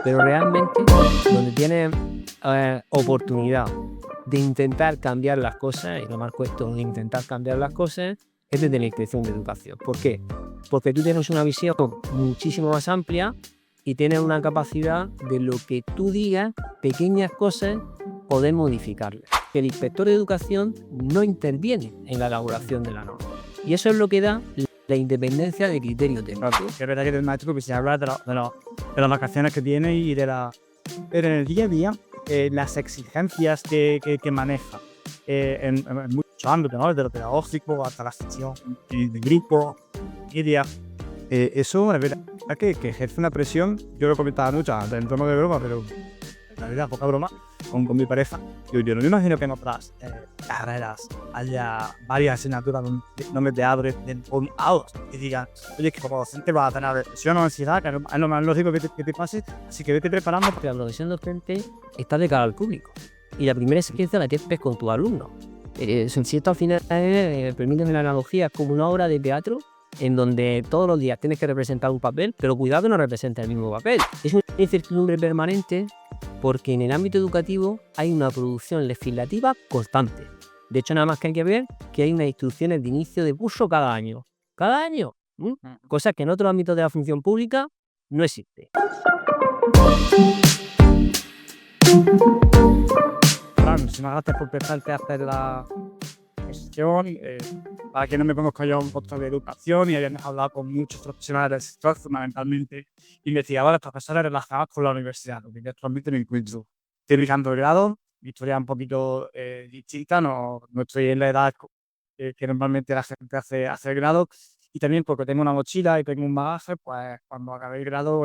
Pero realmente, donde tienes oportunidad de intentar cambiar las cosas, y lo marco esto, de intentar cambiar las cosas, es desde la inspección de educación. ¿Por qué? Porque tú tienes una visión muchísimo más amplia y tienes una capacidad de lo que tú digas, pequeñas cosas, poder modificarlas. El inspector de educación no interviene en la elaboración de la norma. Y eso es lo que da la independencia de criterio técnico. Claro, es verdad que el maestro pues, se habla de las vacaciones que tiene y pero en el día a día, las exigencias que maneja en muchos ámbitos, ¿no? Desde lo pedagógico hasta la gestión de grupo, media, eso es verdad que ejerce una presión. Yo lo comentaba mucho en tono de broma, pero en realidad poca broma con mi pareja. Yo no me imagino que en otras carreras haya varias asignaturas donde te abres con AOS y digan, oye, que como docente vas a tener presión o ansiedad, que es lo más lógico que te pase, así que vete preparando. Porque la profesión docente está de cara al público y la primera experiencia la tienes con tus alumnos. Si esto al final, permíteme la analogía, es como una obra de teatro en donde todos los días tienes que representar un papel, pero cuidado que no representa el mismo papel. Es una incertidumbre permanente porque en el ámbito educativo hay una producción legislativa constante. De hecho, nada más que hay que ver que hay unas instrucciones de inicio de curso cada año. Cada año. Cosa que en otros ámbitos de la función pública no existe. Fran, muchísimas gracias por empezarte a hacer la gestión. Para quien no me conozca, yo un podcast de educación y habíamos hablado con muchos profesionales del sector, fundamentalmente investigadores, profesores relacionados con la universidad, lo que actualmente me encuentro. Estoy realizando el grado, mi historia es un poquito distinta, no estoy en la edad que normalmente la gente hace el grado, y también porque tengo una mochila y tengo un bagaje, pues cuando acabé el grado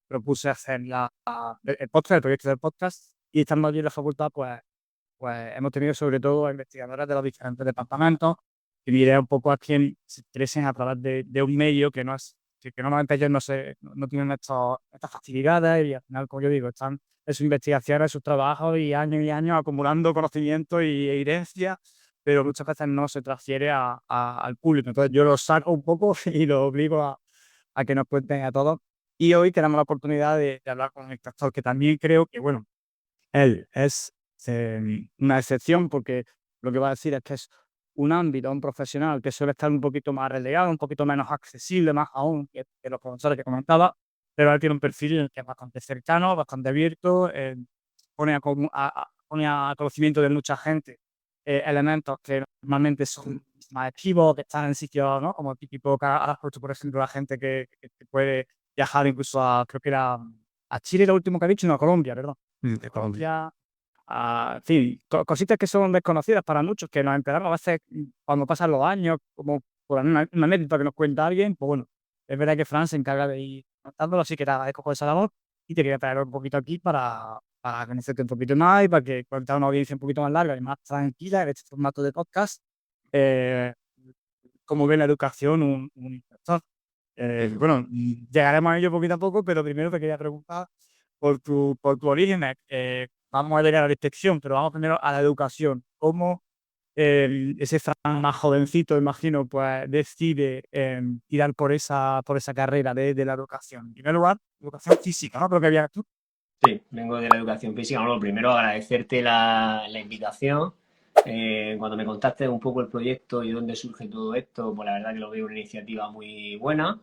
propuse hacer el podcast, el proyecto del podcast, y estando allí en la facultad, pues hemos tenido sobre todo a investigadores de los diferentes departamentos y diré un poco a quien se interesen a través de un medio que normalmente ellos no tienen estas facilidades y al final, como yo digo, están en sus investigaciones, en sus trabajos y años acumulando conocimiento y evidencia, pero muchas veces no se transfiere al público. Entonces yo lo saco un poco y lo obligo a que nos cuenten a todos. Y hoy tenemos la oportunidad de hablar con el doctor, que también creo que, bueno, él es una excepción porque lo que va a decir es que es un ámbito, un profesional que suele estar un poquito más relegado, un poquito menos accesible, más aún que los profesores que comentaba, pero él tiene un perfil que es bastante cercano, bastante abierto, pone a conocimiento de mucha gente elementos que normalmente son más esquivos, que están en sitios, ¿no? Como típico que has puesto, por ejemplo, la gente que puede viajar incluso creo que era a Chile, lo último que ha dicho, no, a Colombia, ¿verdad? De Colombia. En fin, cositas que son desconocidas para muchos, que nos enteramos a veces cuando pasan los años, como por una anécdota que nos cuenta alguien. Pues bueno, es verdad que Fran se encarga de ir contándolo, así que te agradezco por esa labor y te quería traer un poquito aquí para conocerte un poquito más y para que cuente una audiencia un poquito más larga y más tranquila en este formato de podcast, eh, cómo ve la educación un inspector. Bueno, llegaremos a ello poquito a poco, pero primero te quería preguntar por tu origen. Vamos a llegar a la inspección, pero vamos primero a la educación. ¿Cómo ese Fran más jovencito, imagino, pues decide tirar por esa carrera de la educación? En primer lugar, educación física, ¿no? Creo que había tú. Sí, vengo de la educación física. Bueno, primero agradecerte la invitación. Cuando me contaste un poco el proyecto y dónde surge todo esto, pues la verdad que lo veo una iniciativa muy buena.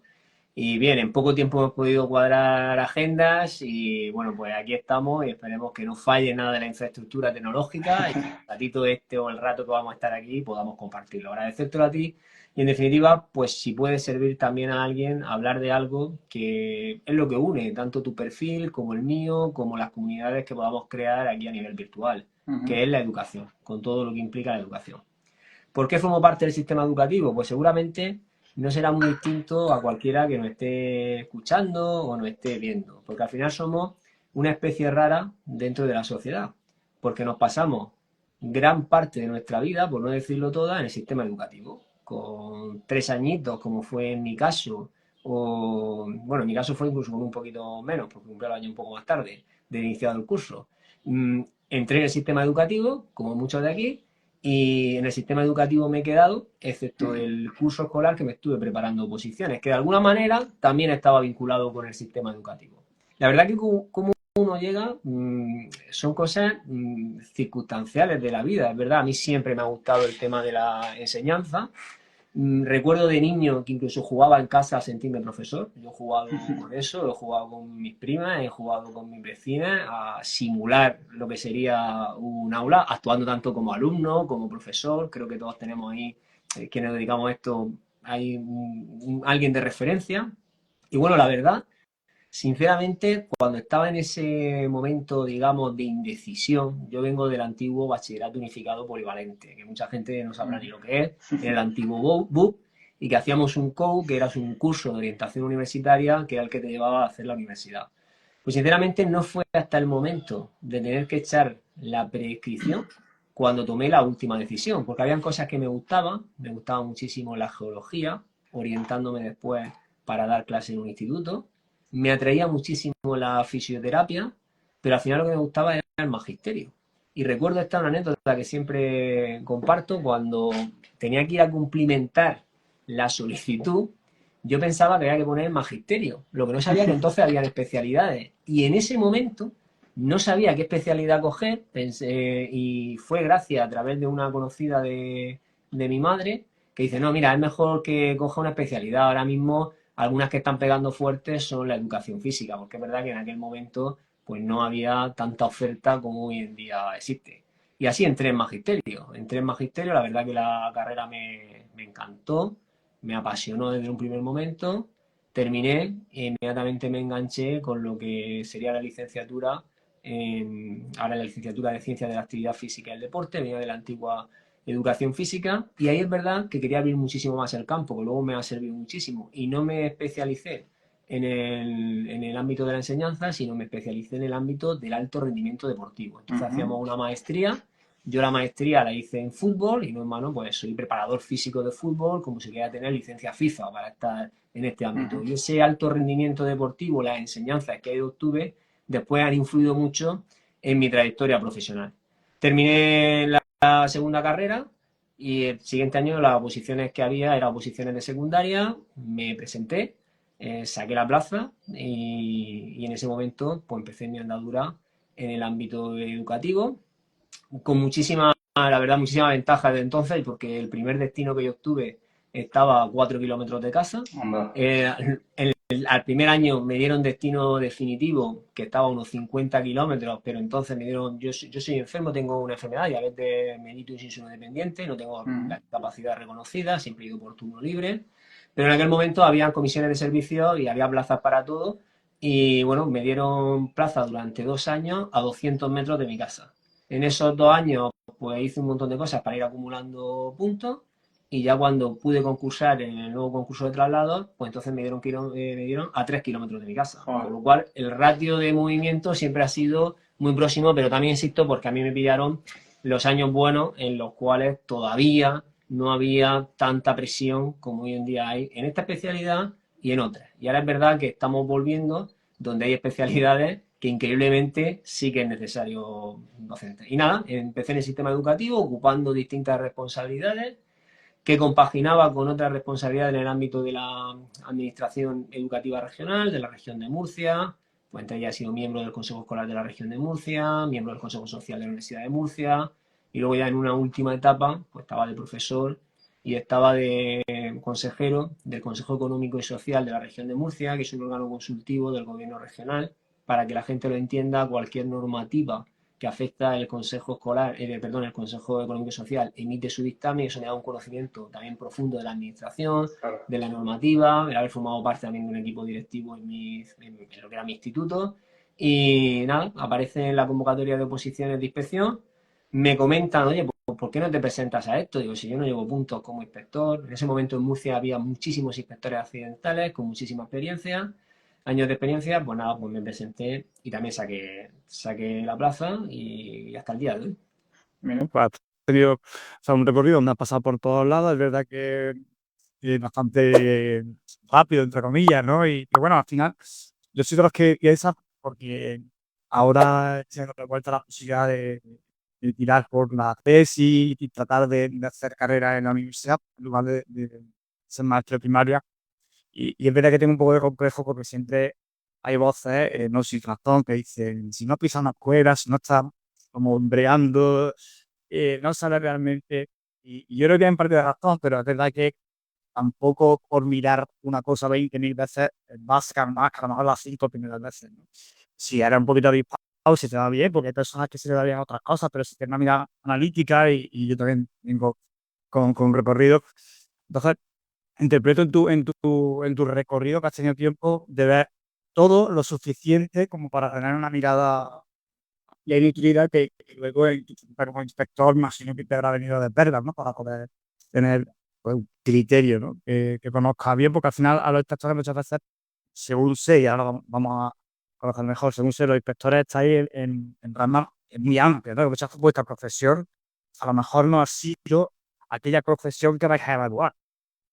Y bien, en poco tiempo hemos podido cuadrar agendas y bueno, pues aquí estamos y esperemos que no falle nada de la infraestructura tecnológica y que el ratito este o el rato que vamos a estar aquí podamos compartirlo. Agradecértelo a ti y en definitiva, pues si puede servir también a alguien hablar de algo que es lo que une tanto tu perfil como el mío, como las comunidades que podamos crear aquí a nivel virtual, que es la educación, con todo lo que implica la educación. ¿Por qué formo parte del sistema educativo? Pues seguramente no será muy distinto a cualquiera que nos esté escuchando o nos esté viendo, porque al final somos una especie rara dentro de la sociedad, porque nos pasamos gran parte de nuestra vida, por no decirlo toda, en el sistema educativo, con 3 añitos, como fue en mi caso, o bueno, en mi caso fue incluso con un poquito menos, porque cumplí el año un poco más tarde de iniciado el curso. Entré en el sistema educativo, como muchos de aquí, y en el sistema educativo me he quedado, excepto el curso escolar que me estuve preparando oposiciones, que de alguna manera también estaba vinculado con el sistema educativo. La verdad que como uno llega son cosas circunstanciales de la vida, es verdad. A mí siempre me ha gustado el tema de la enseñanza. Recuerdo de niño que incluso jugaba en casa a sentirme profesor. Yo he jugado con eso, he jugado con mis primas, he jugado con mis vecinas a simular lo que sería un aula, actuando tanto como alumno, como profesor. Creo que todos tenemos ahí, quienes nos dedicamos a esto, hay alguien de referencia. Y bueno, la verdad, sinceramente, cuando estaba en ese momento, digamos, de indecisión, yo vengo del antiguo Bachillerato Unificado Polivalente, que mucha gente no sabrá ni lo que es, era el antiguo BUP, y que hacíamos un COU, que era un curso de orientación universitaria, que era el que te llevaba a hacer la universidad. Pues sinceramente no fue hasta el momento de tener que echar la prescripción cuando tomé la última decisión, porque habían cosas que me gustaba muchísimo la geología, orientándome después para dar clase en un instituto, me atraía muchísimo la fisioterapia, pero al final lo que me gustaba era el magisterio. Y recuerdo esta una anécdota que siempre comparto, cuando tenía que ir a cumplimentar la solicitud, yo pensaba que había que poner magisterio, lo que no sabía que entonces habían especialidades. Y en ese momento no sabía qué especialidad coger, y fue gracias a través de una conocida de mi madre que dice, no, mira, es mejor que coja una especialidad. Ahora mismo algunas que están pegando fuertes son la educación física, porque es verdad que en aquel momento pues no había tanta oferta como hoy en día existe. Y así entré en magisterio. Entré en magisterio, la verdad que la carrera me encantó, me apasionó desde un primer momento. Terminé e inmediatamente me enganché con lo que sería la licenciatura, ahora la licenciatura de Ciencias de la Actividad Física y el Deporte, venía de la antigua educación física, y ahí es verdad que quería abrir muchísimo más el campo, que luego me ha servido muchísimo, y no me especialicé en el ámbito de la enseñanza, sino me especialicé en el ámbito del alto rendimiento deportivo. Entonces hacíamos una maestría, yo la maestría la hice en fútbol, y no en mano, pues soy preparador físico de fútbol, como si quería tener licencia FIFA para estar en este ámbito. Y ese alto rendimiento deportivo, las enseñanzas que ahí obtuve, después han influido mucho en mi trayectoria profesional. Terminé la segunda carrera, y el siguiente año las oposiciones que había eran oposiciones de secundaria, me presenté, saqué la plaza, y en ese momento pues empecé mi andadura en el ámbito educativo, con muchísima, la verdad, muchísima ventaja de entonces, porque el primer destino que yo obtuve estaba a 4 kilómetros de casa. Al primer año me dieron destino definitivo, que estaba a unos 50 kilómetros, pero entonces me dieron, yo soy enfermo, tengo una enfermedad, diabetes mellitus insulinodependiente, no tengo la capacidad reconocida, siempre he ido por turno libre, pero en aquel momento había comisiones de servicio y había plazas para todo, y bueno, me dieron plaza durante 2 años a 200 metros de mi casa. En esos 2 años, pues hice un montón de cosas para ir acumulando puntos, y ya cuando pude concursar en el nuevo concurso de traslados, pues entonces me dieron a 3 kilómetros de mi casa. Con lo cual, el ratio de movimiento siempre ha sido muy próximo, pero también insisto porque a mí me pillaron los años buenos en los cuales todavía no había tanta presión como hoy en día hay en esta especialidad y en otras. Y ahora es verdad que estamos volviendo donde hay especialidades que increíblemente sí que es necesario docente. Y nada, empecé en el sistema educativo ocupando distintas responsabilidades que compaginaba con otras responsabilidades en el ámbito de la Administración Educativa Regional de la región de Murcia. Pues entre ellas he sido miembro del Consejo Escolar de la región de Murcia, miembro del Consejo Social de la Universidad de Murcia, y luego ya en una última etapa pues estaba de profesor y estaba de consejero del Consejo Económico y Social de la región de Murcia, que es un órgano consultivo del gobierno regional. Para que la gente lo entienda, cualquier normativa que afecta el Consejo Escolar, el Consejo Económico y Social emite su dictamen, y eso me da un conocimiento también profundo de la administración, de la normativa, el haber formado parte también de un equipo directivo en lo que era mi instituto. Y nada, aparece en la convocatoria de oposiciones de inspección, me comentan, oye, pues, ¿por qué no te presentas a esto? Digo, si yo no llevo puntos como inspector. En ese momento en Murcia había muchísimos inspectores accidentales con muchísima experiencia, años de experiencia. Pues nada, pues me presenté y también saqué la plaza, y hasta el día de hoy. Bueno, pues has tenido, o sea, un recorrido donde has pasado por todos lados, es verdad que bastante rápido, entre comillas, ¿no? Pero bueno, al final, yo soy de los que piensan, porque ahora se nos vuelta la posibilidad de tirar por la tesis y tratar de hacer carrera en la universidad, en lugar de ser maestro de primaria. Y es verdad que tengo un poco de complejo porque siempre hay voces, no sin razón, que dicen, si no pisas una escuela, si no estás como breando, no sabes realmente. Y yo creo que hay en parte de razón, pero es verdad que tampoco por mirar una cosa 20.000 veces vas a ganar, a lo mejor las 5 primeras veces, ¿no? Si eres un poquito avispado, si te va bien, porque hay personas que se le da bien otras cosas, pero si tienes una mirada analítica y yo también vengo con recorrido, entonces interpreto en tu recorrido que has tenido tiempo de ver todo lo suficiente como para tener una mirada y hay utilidad que luego como inspector, imagino que te habrá venido de verlas, ¿no? Para poder tener pues, un criterio, ¿no? Que conozca bien, porque al final a los inspectores muchas veces, según sé, y ahora vamos a conocer mejor, según sé, los inspectores estáis en ramas muy amplias, ¿no? Muchas veces vuestra profesión a lo mejor no ha sido aquella profesión que vais a evaluar.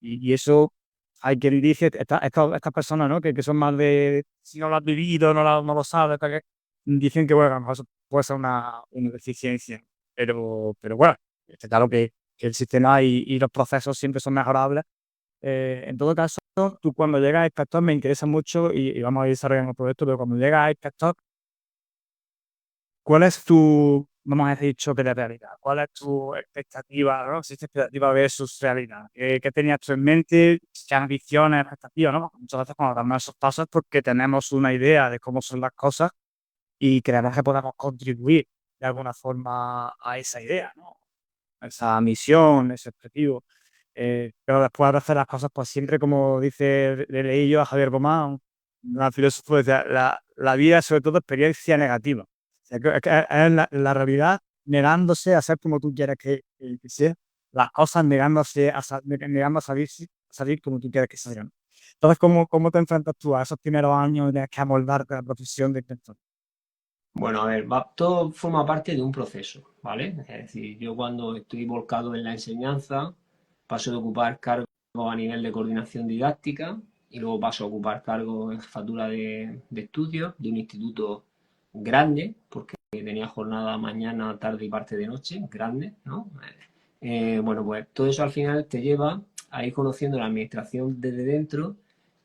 Y eso hay quien dice, estas personas, ¿no? Que son más de, si no lo has vivido, no lo sabes, tal, que dicen que, bueno, a lo mejor eso puede ser una deficiencia. Pero bueno, está claro que el sistema y los procesos siempre son mejorables. En todo caso, tú cuando llegas a inspector me interesa mucho y vamos a ir desarrollando el proyecto, pero cuando llegas a inspector, ¿cuál es tu, vamos a decir, choque de realidad? ¿Cuál es tu expectativa, ¿no? Si es expectativa versus realidad. ¿Qué tenías tú en mente? ¿Qué ambiciones, expectativas, ¿no? Muchas veces cuando damos esos pasos es porque tenemos una idea de cómo son las cosas y creemos que podemos contribuir de alguna forma a esa idea, ¿no? Esa misión, ese objetivo. Pero después de hacer las cosas, pues siempre, como dice, le leí yo a Javier Gomán, un filósofo, decía, la vida es sobre todo experiencia negativa. O sea, que es la realidad negándose a ser como tú quieres que sea, las cosas negándose negando a salir como tú quieres que salgan. Entonces, ¿cómo te enfrentas tú a esos primeros años de que amoldarte la profesión de inspector? Bueno, a ver, todo forma parte de un proceso, ¿vale? Es decir, yo cuando estoy volcado en la enseñanza, paso de ocupar cargos a nivel de coordinación didáctica y luego paso a ocupar cargos en jefatura de estudios de un instituto grande, porque tenía jornada mañana, tarde y parte de noche, grande, ¿no? Bueno, pues todo eso al final te lleva a ir conociendo la administración desde dentro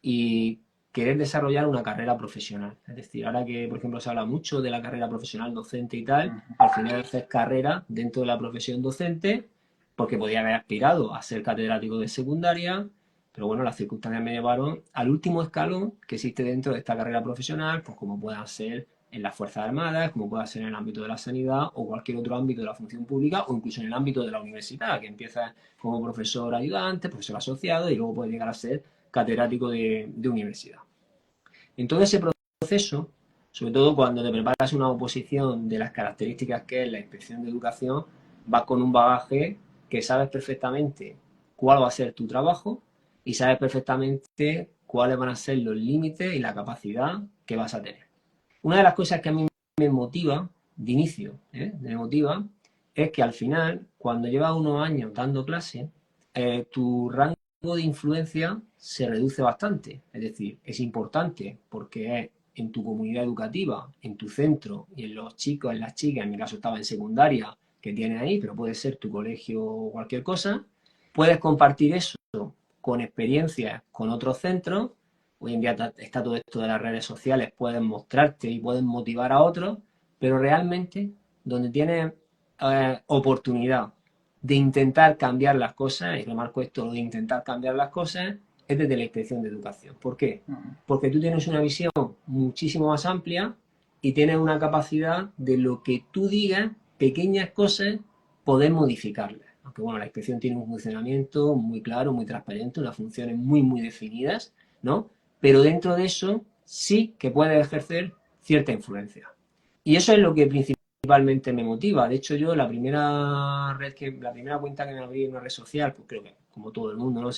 y querer desarrollar una carrera profesional. Es decir, ahora que, por ejemplo, se habla mucho de la carrera profesional docente y tal, al final haces carrera dentro de la profesión docente, porque podía haber aspirado a ser catedrático de secundaria, pero bueno, las circunstancias me llevaron al último escalón que existe dentro de esta carrera profesional, pues como puedan ser en las Fuerzas Armadas, como pueda ser en el ámbito de la sanidad o cualquier otro ámbito de la función pública o incluso en el ámbito de la universidad, que empieza como profesor ayudante, profesor asociado y luego puede llegar a ser catedrático de universidad. En todo ese proceso, sobre todo cuando te preparas una oposición de las características que es la inspección de educación, vas con un bagaje que sabes perfectamente cuál va a ser tu trabajo y sabes perfectamente cuáles van a ser los límites y la capacidad que vas a tener. Una de las cosas que a mí me motiva, de inicio, me motiva, es que al final, cuando llevas unos años dando clase, tu rango de influencia se reduce bastante. Es decir, es importante porque es en tu comunidad educativa, en tu centro y en los chicos, en las chicas, en mi caso estaba en secundaria, que tienes ahí, pero puede ser tu colegio o cualquier cosa. Puedes compartir eso con experiencias con otros centros. Hoy en día está todo esto de las redes sociales, pueden mostrarte y pueden motivar a otros, pero realmente donde tienes oportunidad de intentar cambiar las cosas, y remarco esto de intentar cambiar las cosas, es desde la inspección de educación. ¿Por qué? Porque tú tienes una visión muchísimo más amplia y tienes una capacidad de lo que tú digas, pequeñas cosas, poder modificarlas. Aunque bueno, la inspección tiene un funcionamiento muy claro, muy transparente, unas funciones muy, muy definidas, ¿no? Pero dentro de eso sí que puedes ejercer cierta influencia. Y eso es lo que principalmente me motiva. De hecho, yo la primera cuenta que me abrí en una red social, pues creo que como todo el mundo, ¿no?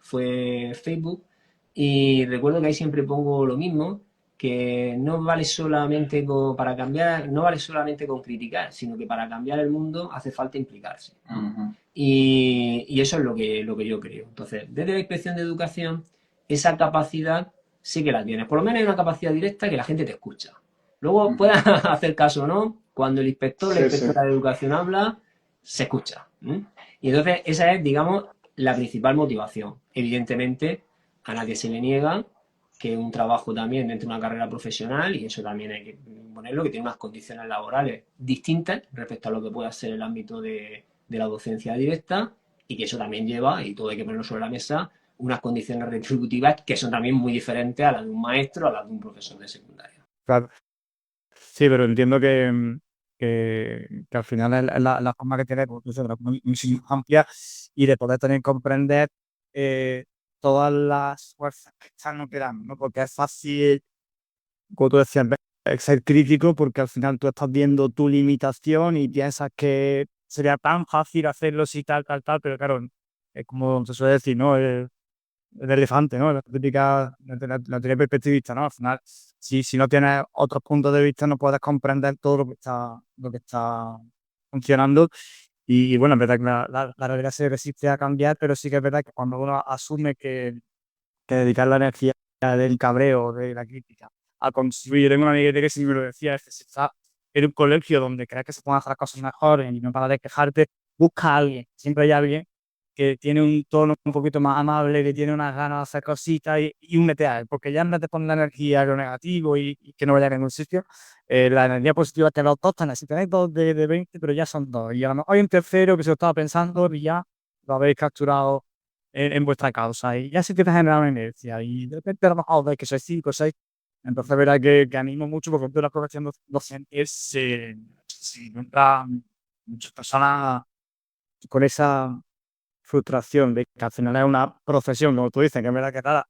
Fue Facebook. Y recuerdo que ahí siempre pongo lo mismo, que no vale solamente para cambiar, no vale solamente con criticar, sino que para cambiar el mundo hace falta implicarse, ¿no? Y eso es lo que yo creo. Entonces, desde la inspección de educación, esa capacidad sí que la tienes. Por lo menos hay una capacidad directa que la gente te escucha. Luego puedas hacer caso o no, cuando el inspector, la inspectora de educación habla, se escucha. Y entonces esa es, digamos, la principal motivación. Evidentemente, a nadie se le niega que un trabajo también dentro de una carrera profesional, y eso también hay que ponerlo, que tiene unas condiciones laborales distintas respecto a lo que pueda ser el ámbito de la docencia directa, y que eso también lleva, y todo hay que ponerlo sobre la mesa, unas condiciones retributivas que son también muy diferentes a las de un maestro, a las de un profesor de secundaria. Claro. Sí, pero entiendo que al final es la forma que tiene, pues, de una visión amplia y de poder también comprender todas las fuerzas que están operando, ¿no? Porque es fácil, como tú decías, ser crítico porque al final tú estás viendo tu limitación y piensas que sería tan fácil hacerlo si tal, tal, tal, pero claro, es como se suele decir, ¿no? El elefante, ¿no? La típica, la teoría perspectivista, ¿no? Al final, si no tienes otros puntos de vista, no puedes comprender todo lo que está funcionando. Y bueno, es verdad que la realidad se resiste a cambiar, pero sí que es verdad que cuando uno asume que dedicar la energía del cabreo, de la crítica, a construir. Yo tengo una amiga que siempre me lo decía, es que si estás en un colegio donde crees que se pueden hacer las cosas mejores y no para de quejarte, busca a alguien. Siempre hay alguien que tiene un tono un poquito más amable, que tiene unas ganas de hacer cositas y únete a él, porque ya en vez de poner la energía a lo negativo y que no vaya a ningún sitio, la energía positiva que los dos están, si tenéis dos de 20, pero ya son dos, y a lo mejor hay un tercero que se lo estaba pensando y ya lo habéis capturado en vuestra causa, y ya se empieza a generar una inercia, y de repente a lo mejor veis que sois 5 o 6, entonces verá que animo mucho, porque toda la profesión docente se encuentran muchas personas con esa frustración de que al final es una profesión, como tú dices, que es verdad que tarda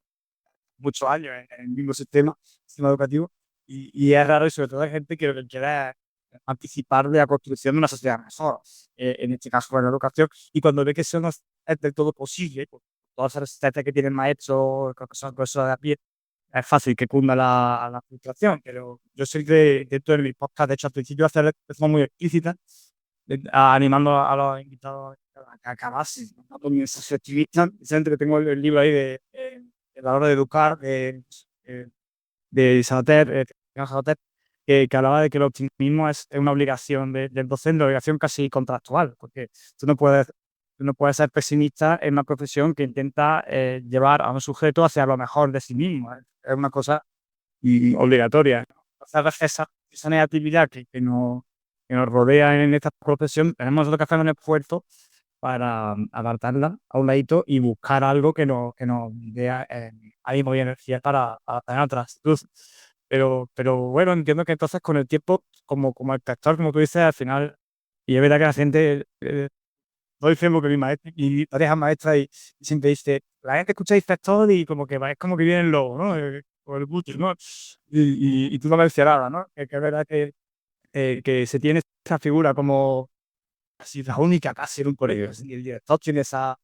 muchos años en el mismo sistema educativo, y es raro, y sobre todo hay gente que lo que quiere es participar de la construcción de una sociedad mejor, en este caso con la educación, y cuando ve que eso no es del todo posible, por todas las resistencias que tienen maestros, que son cosas de a pie, es fácil que cunda la frustración, pero yo soy de todo en mi podcast, de hecho al principio hacer de forma muy explícita, animando a los invitados a que acabasen, ¿no? Con mi activista, que tengo el libro ahí de la hora de educar, de Sabater, Sabater, que hablaba de que el optimismo es una obligación del docente, una obligación casi contractual, porque tú no puedes, tú no puedes ser pesimista en una profesión que intenta llevar a un sujeto hacia lo mejor de sí mismo. Es una cosa obligatoria. Entonces, esa negatividad que nos rodea en esta profesión, tenemos nosotros que hacer un esfuerzo para adaptarla a un ladito y buscar algo que nos dé ánimo y energía para tener otra actitud. Pero bueno, entiendo que entonces con el tiempo, como espectador, como tú dices, al final, y es verdad que la gente, no dice porque mi maestra y pareja maestra y siempre dice, la gente escucha inspector y como que es como que viene el lobo, ¿no? O el butcher, ¿no? Y tú lo mencionabas, ¿no? Que es verdad que se tiene esta figura como así la única casi en un colegio. Así, el director tiene esa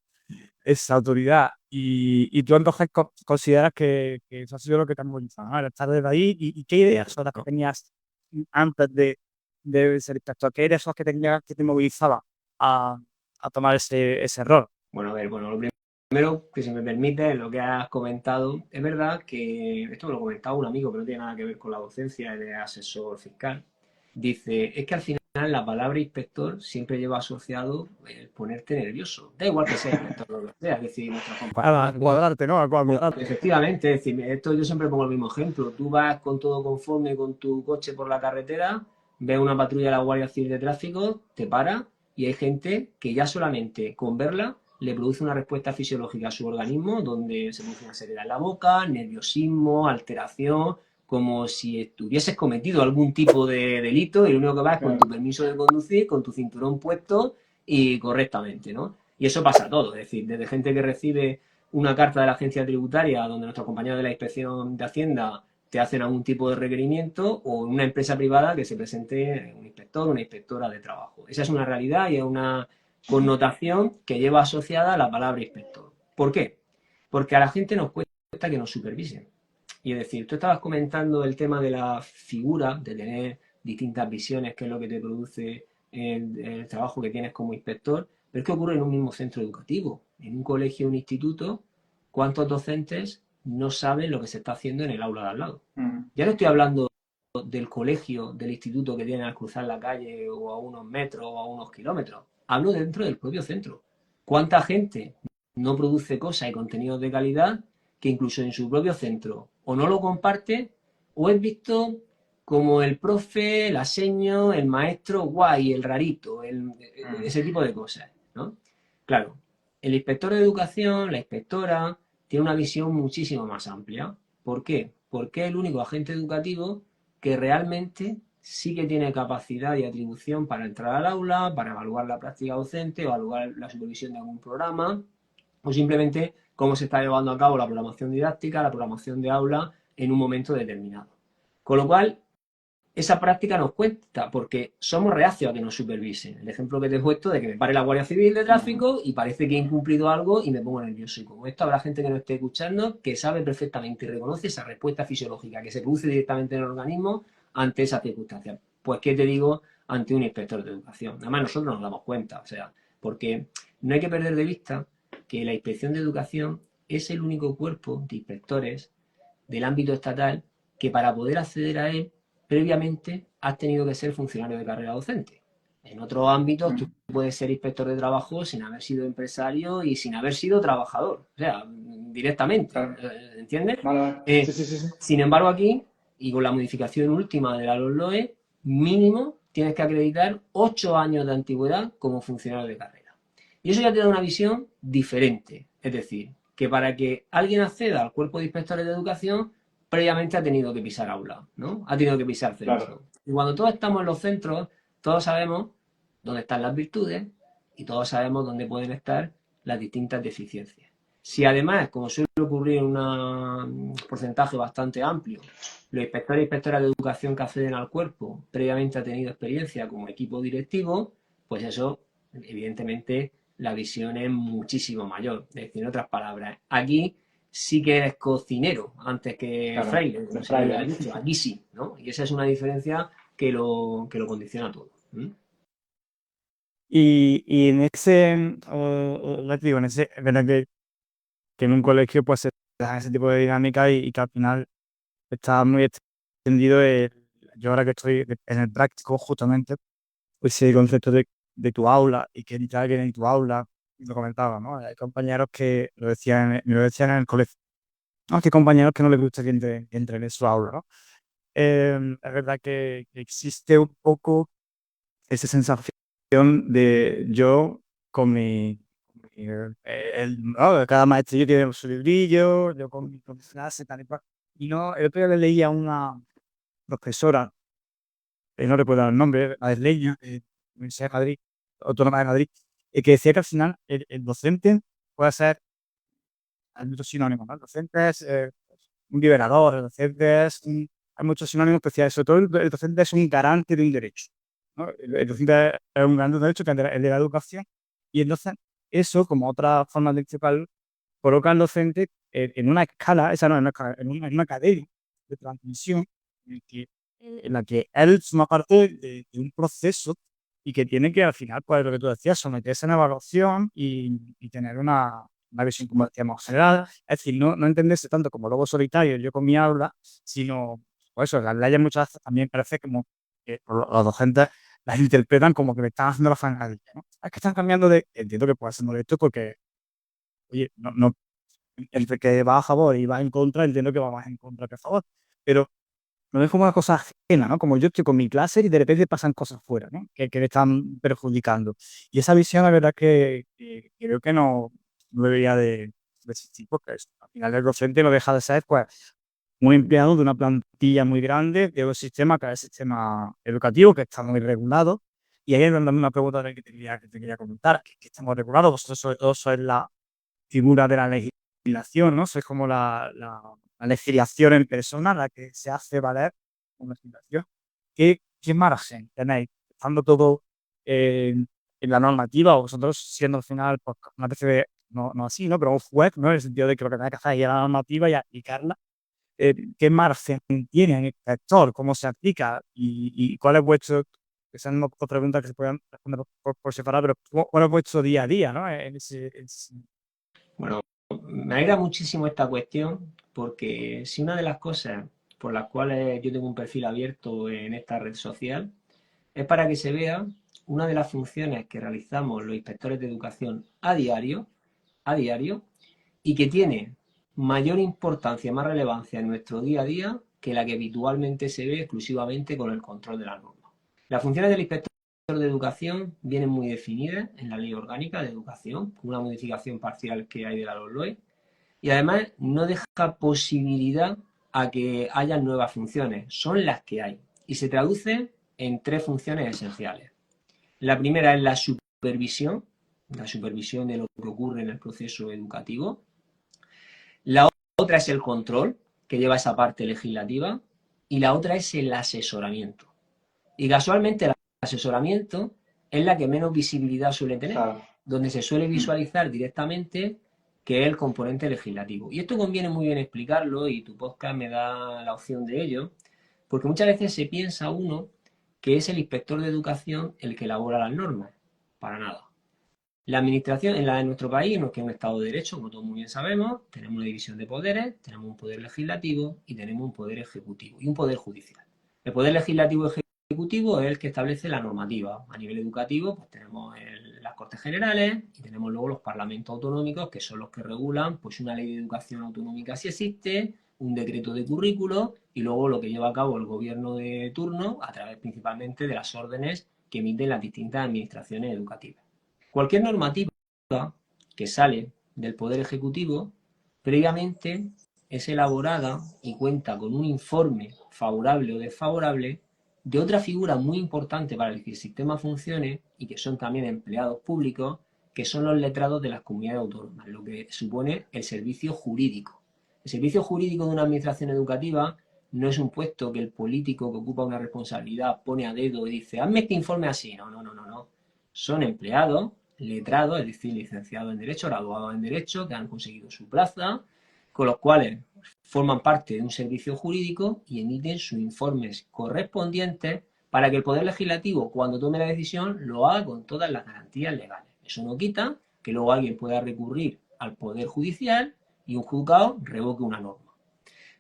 autoridad y tú entonces consideras que eso ha sido lo que te ha movilizado, ¿no? El estar desde ahí y qué ideas son las que tenías antes de ser inspector, qué ideas son las que tenías que te movilizaban a, a tomar ese rol. Bueno, a ver, bueno, lo primero que si me permite, lo que has comentado, es verdad que esto me lo comentaba un amigo que no tiene nada que ver con la docencia, él es asesor fiscal. Dice, es que al final la palabra inspector siempre lleva asociado el ponerte nervioso. Da igual que sea inspector o lo que sea, es decir, nuestra Para cuadrarte, ¿no? A cuadrarte. efectivamente, es decir, esto yo siempre pongo el mismo ejemplo. Tú vas con todo conforme con tu coche por la carretera, ves una patrulla de la Guardia Civil de Tráfico, te para y hay gente que ya solamente con verla le produce una respuesta fisiológica a su organismo donde se produce una sequedad en la boca, nerviosismo, alteración, como si hubieses cometido algún tipo de delito y lo único que vas es con tu permiso de conducir, con tu cinturón puesto y correctamente, ¿no? Y eso pasa a todo, es decir, desde gente que recibe una carta de la agencia tributaria donde nuestros compañeros de la inspección de Hacienda te hacen algún tipo de requerimiento o en una empresa privada que se presente un inspector o una inspectora de trabajo. Esa es una realidad y es una connotación que lleva asociada la palabra inspector. ¿Por qué? Porque a la gente nos cuesta que nos supervisen. Y es decir, tú estabas comentando el tema de la figura, de tener distintas visiones, que es lo que te produce el trabajo que tienes como inspector, pero es que ocurre en un mismo centro educativo, en un colegio o un instituto, ¿cuántos docentes no saben lo que se está haciendo en el aula de al lado? Ya no estoy hablando del colegio, del instituto que tienen al cruzar la calle o a unos metros o a unos kilómetros. Hablo dentro del propio centro. ¿Cuánta gente no produce cosas y contenidos de calidad que incluso en su propio centro o no lo comparte o es visto como el profe, la seño, el maestro guay, el rarito, ese tipo de cosas, ¿no? Claro, el inspector de educación, la inspectora, tiene una visión muchísimo más amplia. ¿Por qué? Porque es el único agente educativo que realmente sí que tiene capacidad y atribución para entrar al aula, para evaluar la práctica docente, evaluar la supervisión de algún programa o simplemente cómo se está llevando a cabo la programación didáctica, la programación de aula en un momento determinado. Con lo cual, esa práctica nos cuenta porque somos reacios a que nos supervisen. El ejemplo que te he puesto de que me pare la Guardia Civil de tráfico y parece que he incumplido algo y me pongo nervioso. Y como esto habrá gente que nos esté escuchando que sabe perfectamente y reconoce esa respuesta fisiológica que se produce directamente en el organismo ante esa circunstancia. Pues, ¿qué te digo ante un inspector de educación? Además, nosotros nos damos cuenta, o sea, porque no hay que perder de vista que la Inspección de Educación es el único cuerpo de inspectores del ámbito estatal que para poder acceder a él previamente has tenido que ser funcionario de carrera docente. En otros ámbitos tú puedes ser inspector de trabajo sin haber sido empresario y sin haber sido trabajador, o sea, directamente, Claro. ¿entiendes? Vale. Sí. Sin embargo, aquí, y con la modificación última de la LOE, mínimo tienes que acreditar 8 años de antigüedad como funcionario de carrera. Y eso ya te da una visión diferente, es decir, que para que alguien acceda al cuerpo de inspectores de educación, previamente ha tenido que pisar aula, ¿no? Ha tenido que pisar centro. Claro. Y cuando todos estamos en los centros, todos sabemos dónde están las virtudes y todos sabemos dónde pueden estar las distintas deficiencias. Si además, como suele ocurrir en un porcentaje bastante amplio, los inspectores y inspectoras de educación que acceden al cuerpo previamente han tenido experiencia como equipo directivo, pues eso, evidentemente, la visión es muchísimo mayor. Es decir, en otras palabras, aquí sí que eres cocinero antes que Claro, fraile, como se había dicho. Aquí sí, ¿no? Y esa es una diferencia que lo condiciona todo. Y en ese, ya te digo, en ese, es verdad que en un colegio pues se da ese tipo de dinámica y que al final está muy extendido. Yo ahora que estoy en el práctico justamente, pues el concepto de tu aula y que entrar en tu aula, lo comentaba, ¿no? Hay compañeros que me lo decían en el colegio, no, que hay compañeros que no les gusta que entren en su aula, ¿no? Es verdad que existe un poco esa sensación de yo con ¿no? Cada maestrillo tiene su librillo, yo con mi clase, tal y cual. Y no, el otro día le leía a una profesora, no recuerdo el nombre, madrileña, Universidad de Madrid, Autónoma de Madrid, que decía que al final el docente puede ser, hay muchos sinónimos, ¿no? El docente es un liberador, el docente es hay muchos sinónimos especiales, sobre todo el docente es un garante de un derecho, ¿no? El docente es un garante de un derecho que es el de la educación, y entonces eso, como otra forma de explicarlo, coloca al docente en una escala, esa no, en una cadena de transmisión en la que él forma parte de un proceso y que tiene que al final, pues lo que tú decías, someterse a una evaluación y tener una visión, como decíamos, general. Es decir, no entenderse tanto como lobo solitario, yo con mi aula, sino, pues eso, las leyes muchas veces también parece como que los docentes las interpretan como que me están haciendo la fangadilla, ¿no? Es que están cambiando entiendo que puede ser molesto porque, oye, entre que va a favor y va en contra, entiendo que va más en contra que a favor, pero no es como una cosa ajena, ¿no? Como yo estoy con mi clase y de repente pasan cosas fuera, ¿no? Que me están perjudicando. Y esa visión, la verdad que creo que no debería de existir, porque al final el docente no deja de ser, pues, un empleado de una plantilla muy grande, de un sistema que es el sistema educativo, que está muy regulado. Y ahí es donde una pregunta que te quería comentar, que estamos regulados, vosotros sobre todo sois la figura de la legislación, ¿no? Sois como la legislación en persona, la que se hace valer como legislación. ¿Qué margen tenéis? Estando todo en la normativa, o vosotros siendo al final, pues, una especie de, no así, ¿no? Pero un juez, ¿no? En el sentido de que lo que tenéis que hacer es ir a la normativa y aplicarla. ¿Qué margen tiene en el sector? ¿Cómo se aplica? ¿Y cuál es vuestro, que sean dos preguntas que se puedan responder por separado, pero cuál es vuestro día a día, ¿no? Bueno, me alegra muchísimo esta cuestión porque si una de las cosas por las cuales yo tengo un perfil abierto en esta red social es para que se vea una de las funciones que realizamos los inspectores de educación a diario, y que tiene mayor importancia, más relevancia en nuestro día a día que la que habitualmente se ve exclusivamente con el control de la norma. Las funciones del inspector de educación vienen muy definidas en la Ley Orgánica de Educación, con una modificación parcial que hay de la LOE, y además no deja posibilidad a que haya nuevas funciones, son las que hay, y se traduce en 3 funciones esenciales. La primera es la supervisión de lo que ocurre en el proceso educativo. La otra es el control, que lleva esa parte legislativa, y la otra es el asesoramiento. Y casualmente el asesoramiento es la que menos visibilidad suele tener, claro, donde se suele visualizar directamente que es el componente legislativo. Y esto conviene muy bien explicarlo, y tu podcast me da la opción de ello, porque muchas veces se piensa uno que es el inspector de educación el que elabora las normas. Para nada. La administración en nuestro país, que es un Estado de Derecho, como todos muy bien sabemos, tenemos una división de poderes, tenemos un poder legislativo y tenemos un poder ejecutivo y un poder judicial. El poder legislativo y ejecutivo es el que establece la normativa. A nivel educativo, pues tenemos las Cortes Generales y tenemos luego los parlamentos autonómicos, que son los que regulan pues una ley de educación autonómica si existe, un decreto de currículo y luego lo que lleva a cabo el gobierno de turno a través principalmente de las órdenes que emiten las distintas administraciones educativas. Cualquier normativa que sale del Poder Ejecutivo previamente es elaborada y cuenta con un informe favorable o desfavorable de otra figura muy importante para que el sistema funcione y que son también empleados públicos, que son los letrados de las comunidades autónomas, lo que supone el servicio jurídico. El servicio jurídico de una administración educativa no es un puesto que el político que ocupa una responsabilidad pone a dedo y dice, hazme este informe así. No. Son empleados letrados, es decir, licenciados en Derecho, graduados en Derecho, que han conseguido su plaza, con los cuales forman parte de un servicio jurídico y emiten sus informes correspondientes para que el Poder Legislativo, cuando tome la decisión, lo haga con todas las garantías legales. Eso no quita que luego alguien pueda recurrir al Poder Judicial y un juzgado revoque una norma.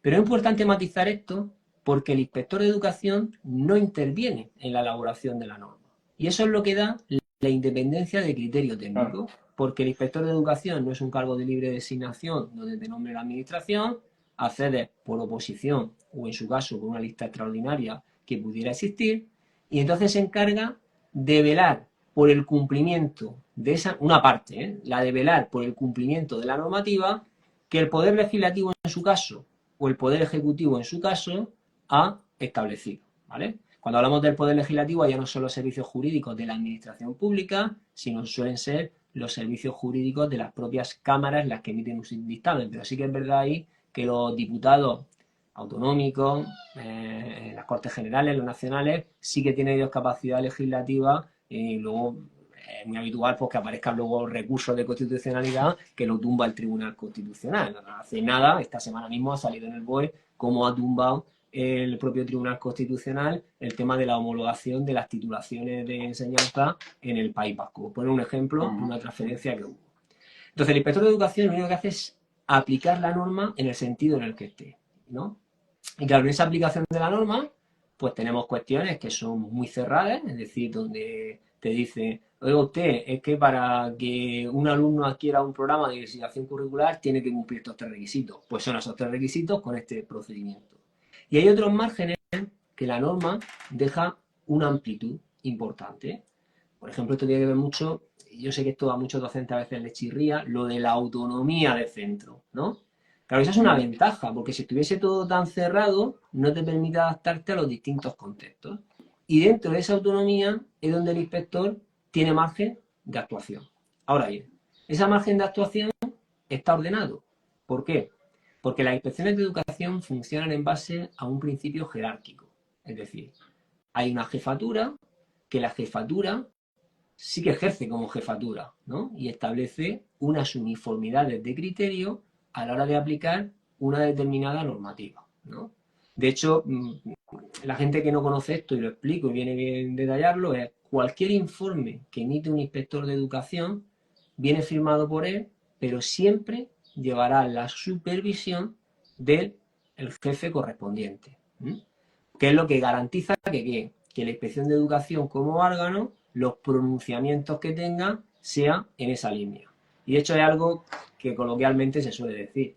Pero es importante matizar esto porque el inspector de educación no interviene en la elaboración de la norma. Y eso es lo que da la independencia de criterio técnico, porque el inspector de educación no es un cargo de libre designación donde te nombre la administración, accede por oposición o en su caso por una lista extraordinaria que pudiera existir, y entonces se encarga de velar por el cumplimiento de esa, una parte, la de velar por el cumplimiento de la normativa que el Poder Legislativo en su caso o el Poder Ejecutivo en su caso ha establecido, ¿vale? Cuando hablamos del Poder Legislativo ya no son los servicios jurídicos de la Administración Pública, sino suelen ser los servicios jurídicos de las propias cámaras las que emiten un dictamen. Pero sí que es verdad ahí que los diputados autonómicos, las Cortes Generales, los nacionales, sí que tienen ellos capacidad legislativa y luego es muy habitual pues, que aparezcan luego recursos de constitucionalidad que lo tumba el Tribunal Constitucional. No hace nada, esta semana mismo ha salido en el BOE cómo ha tumbado el propio Tribunal Constitucional el tema de la homologación de las titulaciones de enseñanza en el País Vasco. Por un ejemplo, una transferencia que hubo. Entonces, el inspector de educación lo único que hace es aplicar la norma en el sentido en el que esté, ¿no? Y claro, en esa aplicación de la norma, pues tenemos cuestiones que son muy cerradas, es decir, donde te dice, oiga usted, es que para que un alumno adquiera un programa de investigación curricular tiene que cumplir estos 3 requisitos. Pues son esos 3 requisitos con este procedimiento. Y hay otros márgenes que la norma deja una amplitud importante. Por ejemplo, esto tiene que ver mucho, yo sé que esto a muchos docentes a veces les chirría, lo de la autonomía de centro, ¿no? Claro, esa es una ventaja, porque si estuviese todo tan cerrado, no te permite adaptarte a los distintos contextos. Y dentro de esa autonomía es donde el inspector tiene margen de actuación. Ahora bien, ese margen de actuación está ordenado. ¿Por qué? Porque las inspecciones de educación funcionan en base a un principio jerárquico. Es decir, hay una jefatura, que la jefatura sí que ejerce como jefatura, ¿no? Y establece unas uniformidades de criterio a la hora de aplicar una determinada normativa, ¿no? De hecho, la gente que no conoce esto, y lo explico y viene bien detallarlo, es cualquier informe que emite un inspector de educación viene firmado por él, pero siempre llevará la supervisión del jefe correspondiente, que es lo que garantiza que la Inspección de Educación como órgano, los pronunciamientos que tenga sean en esa línea. Y de hecho es algo que coloquialmente se suele decir.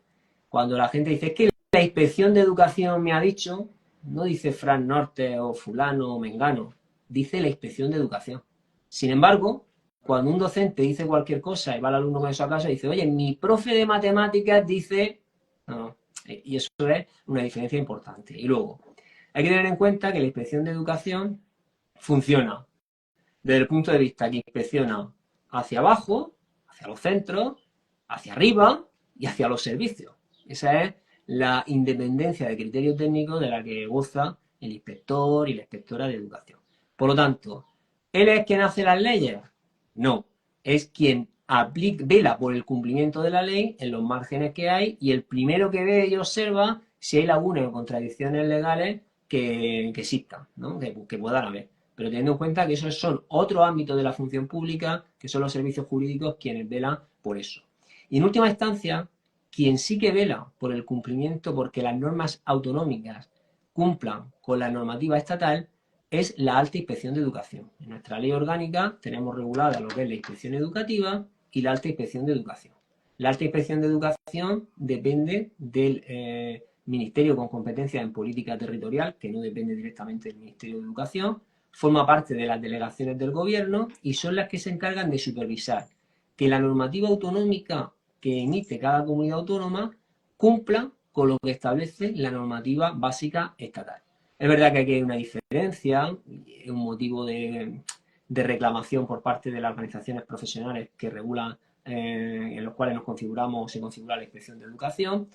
Cuando la gente dice, es que la inspección de educación me ha dicho, no dice Fran Norte o fulano o mengano, dice la inspección de educación. Sin embargo, cuando un docente dice cualquier cosa y va el alumno con eso a casa y dice, oye, mi profe de matemáticas dice... No, y eso es una diferencia importante. Y luego, hay que tener en cuenta que la inspección de educación funciona desde el punto de vista que inspecciona hacia abajo, hacia los centros, hacia arriba y hacia los servicios. Esa es la independencia de criterio técnico de la que goza el inspector y la inspectora de educación. Por lo tanto, ¿él es quien hace las leyes? No, es quien vela por el cumplimiento de la ley en los márgenes que hay y el primero que ve y observa si hay lagunas o contradicciones legales que existan, ¿no? que puedan haber. Pero teniendo en cuenta que esos son otros ámbitos de la función pública, que son los servicios jurídicos quienes velan por eso. Y en última instancia, quien sí que vela por el cumplimiento, porque las normas autonómicas cumplan con la normativa estatal, es la alta inspección de educación. En nuestra ley orgánica tenemos regulada lo que es la inspección educativa y la alta inspección de educación. La alta inspección de educación depende del Ministerio con competencia en política territorial, que no depende directamente del Ministerio de Educación, forma parte de las delegaciones del gobierno y son las que se encargan de supervisar que la normativa autonómica que emite cada comunidad autónoma cumpla con lo que establece la normativa básica estatal. Es verdad que aquí hay una diferencia, es un motivo de reclamación por parte de las organizaciones profesionales que regulan, en los cuales nos configuramos, se configura la inspección de educación,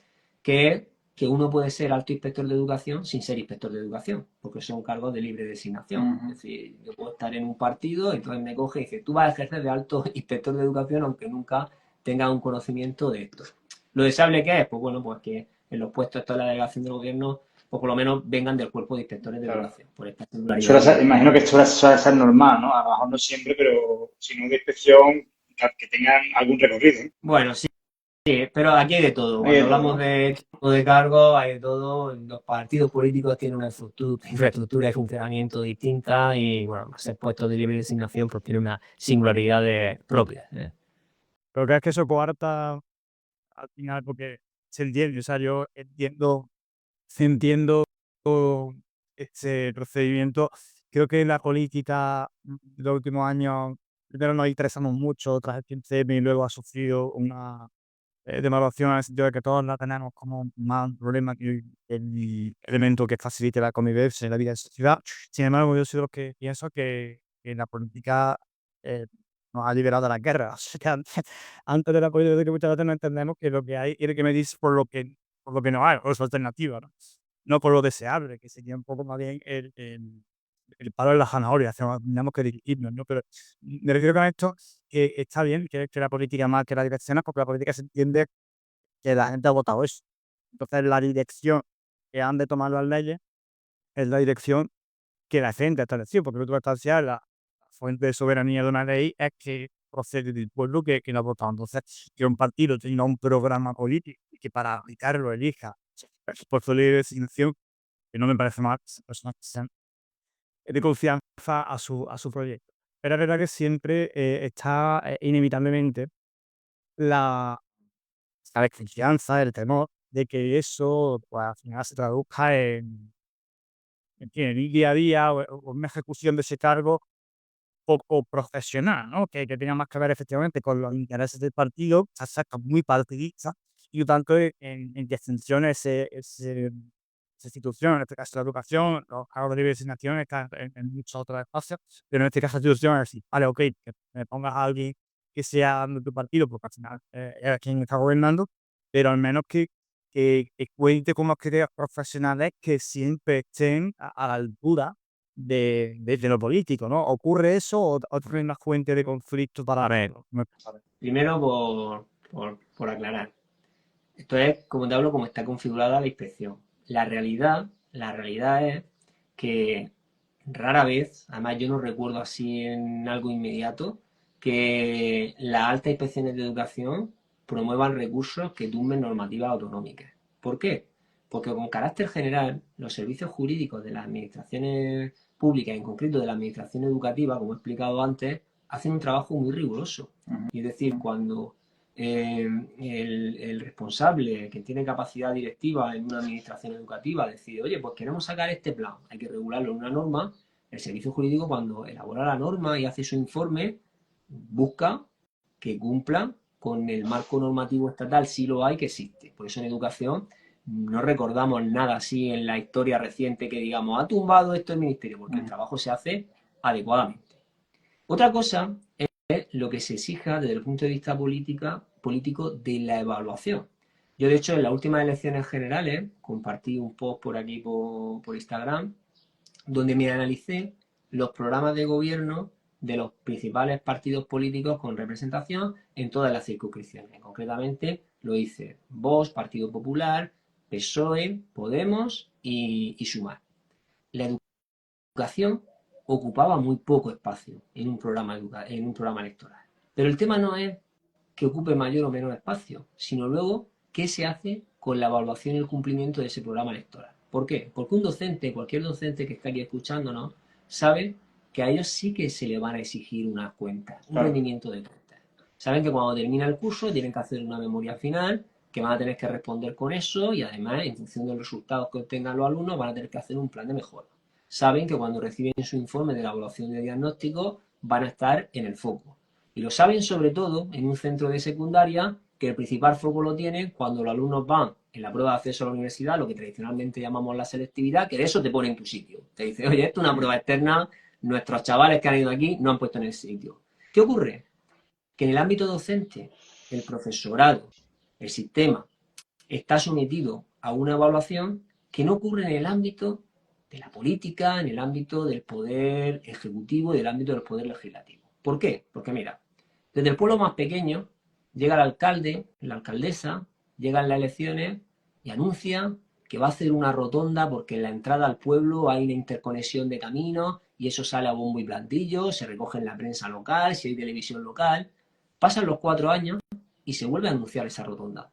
que es que uno puede ser alto inspector de educación sin ser inspector de educación, porque son cargos de libre designación. Es decir, yo puedo estar en un partido, entonces me coge y dice, tú vas a ejercer de alto inspector de educación aunque nunca tengas un conocimiento de esto. ¿Lo deseable que es? Pues bueno, pues que en los puestos estos de la delegación del gobierno, pues por lo menos vengan del cuerpo de inspectores de educación, por esta singularidad. Imagino que esto suele ser normal, ¿no? A lo mejor no siempre, pero si no de inspección, que tengan algún recorrido, ¿no? Bueno, sí, pero aquí hay de todo. Hay de Cuando todo, hablamos ¿no? de tipo de cargos, hay de todo. Los partidos políticos tienen una infraestructura de funcionamiento distinta y, bueno, ser puestos de libre designación pues tiene una singularidad propia. Pero crees que eso coarta al final, porque se entiende, o sea, yo entiendo todo ese procedimiento. Creo que en la política de los últimos años, primero nos interesamos mucho tras el 15M y luego ha sufrido una devaluación en el sentido de que todos la tenemos como más problema que el elemento que facilite la convivencia en la vida de sociedad. Sin embargo, yo soy de los que pienso que la política eh, nos ha liberado de la guerra. O sea, que antes de la política muchas veces no entendemos que lo que hay y que me dice por lo que no hay, o es alternativa, ¿no? No por lo deseable, que sería un poco más bien el palo de la zanahoria, tenemos que dirigirnos, ¿no? Pero me refiero con esto que está bien que la política más que la dirección, porque la política se entiende que la gente ha votado eso. Entonces, la dirección que han de tomar las leyes es la dirección que la gente ha establecido, porque en última instancia la fuente de soberanía de una ley es que procede del pueblo que la ha votado. Entonces, que un partido tenga un programa político y que para aplicarlo elija por su ley de designación, que no me parece mal, personas que sean de confianza a su proyecto. Pero es verdad que siempre está inevitablemente la desconfianza, el temor de que eso pues, al final se traduzca en el día a día o una ejecución de ese cargo poco profesional, ¿no? Que tenga más que ver efectivamente con los intereses del partido, se saca muy partidista y tanto en que funcione esa institución, en este caso la educación, los cargos de libre designación están en muchos otros espacios, pero en este caso la institución es así, vale, ok, que me pongas a alguien que sea de tu partido, porque al final es quien está gobernando, pero al menos que cuente con los criterios profesionales que siempre estén a la altura de lo político, ¿no? ¿Ocurre eso o tiene una fuente de conflicto para verlo? Primero, por aclarar. Esto es, como te hablo, como está configurada la inspección. La realidad es que rara vez, además yo no recuerdo así en algo inmediato, que las altas inspecciones de educación promuevan recursos que tumben normativas autonómicas. ¿Por qué? Porque con carácter general, los servicios jurídicos de las administraciones públicas, en concreto de la administración educativa, como he explicado antes, hacen un trabajo muy riguroso. Y es decir, cuando el responsable, que tiene capacidad directiva en una administración educativa, decide, oye, pues queremos sacar este plan, hay que regularlo en una norma, el servicio jurídico cuando elabora la norma y hace su informe, busca que cumpla con el marco normativo estatal, si lo hay, que existe. Por eso en educación no recordamos nada así en la historia reciente que digamos, ha tumbado esto el ministerio, porque el trabajo se hace adecuadamente. Otra cosa es lo que se exija desde el punto de vista político de la evaluación. Yo, de hecho, en las últimas elecciones generales compartí un post por aquí por Instagram donde me analicé los programas de gobierno de los principales partidos políticos con representación en todas las circunscripciones. Concretamente lo hice Vox, Partido Popular, PSOE, Podemos y Sumar. La educación ocupaba muy poco espacio en un programa electoral. Pero el tema no es que ocupe mayor o menor espacio, sino luego qué se hace con la evaluación y el cumplimiento de ese programa electoral. ¿Por qué? Porque un docente, cualquier docente que está aquí escuchándonos, sabe que a ellos sí que se le van a exigir unas cuentas, un rendimiento de cuentas. Saben que cuando termina el curso tienen que hacer una memoria final, que van a tener que responder con eso y además, en función de los resultados que obtengan los alumnos, van a tener que hacer un plan de mejora. Saben que cuando reciben su informe de la evaluación de diagnóstico van a estar en el foco. Y lo saben sobre todo en un centro de secundaria que el principal foco lo tienen cuando los alumnos van en la prueba de acceso a la universidad, lo que tradicionalmente llamamos la selectividad, que de eso te pone en tu sitio. Te dice, oye, esto es una prueba externa, nuestros chavales que han ido aquí no han puesto en el sitio. ¿Qué ocurre? Que en el ámbito docente, el profesorado, el sistema, está sometido a una evaluación que no ocurre en el ámbito de la política, en el ámbito del poder ejecutivo y del ámbito del poder legislativo. ¿Por qué? Porque mira, desde el pueblo más pequeño llega el alcalde, la alcaldesa, llegan las elecciones y anuncia que va a hacer una rotonda porque en la entrada al pueblo hay una interconexión de caminos y eso sale a bombo y platillo, se recoge en la prensa local, si hay televisión local. Pasan los 4 años y se vuelve a anunciar esa rotonda.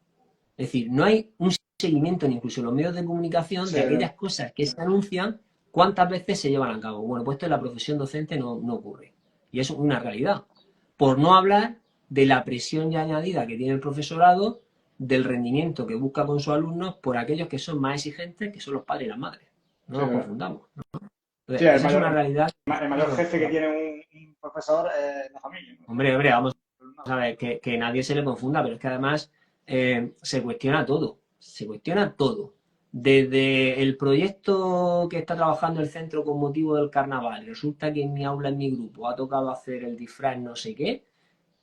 Es decir, no hay un seguimiento ni incluso en los medios de comunicación de aquellas cosas que se anuncian, cuántas veces se llevan a cabo. Bueno, pues esto en la profesión docente no ocurre. Y eso es una realidad. Por no hablar de la presión ya añadida que tiene el profesorado, del rendimiento que busca con sus alumnos por aquellos que son más exigentes, que son los padres y las madres. No nos confundamos. Entonces, esa es una realidad. El mayor jefe que tiene un profesor es la familia, ¿no? Hombre, vamos a ver, que nadie se le confunda, pero es que además se cuestiona todo. Se cuestiona todo. Desde el proyecto que está trabajando el centro con motivo del carnaval, resulta que en mi aula, en mi grupo, ha tocado hacer el disfraz no sé qué.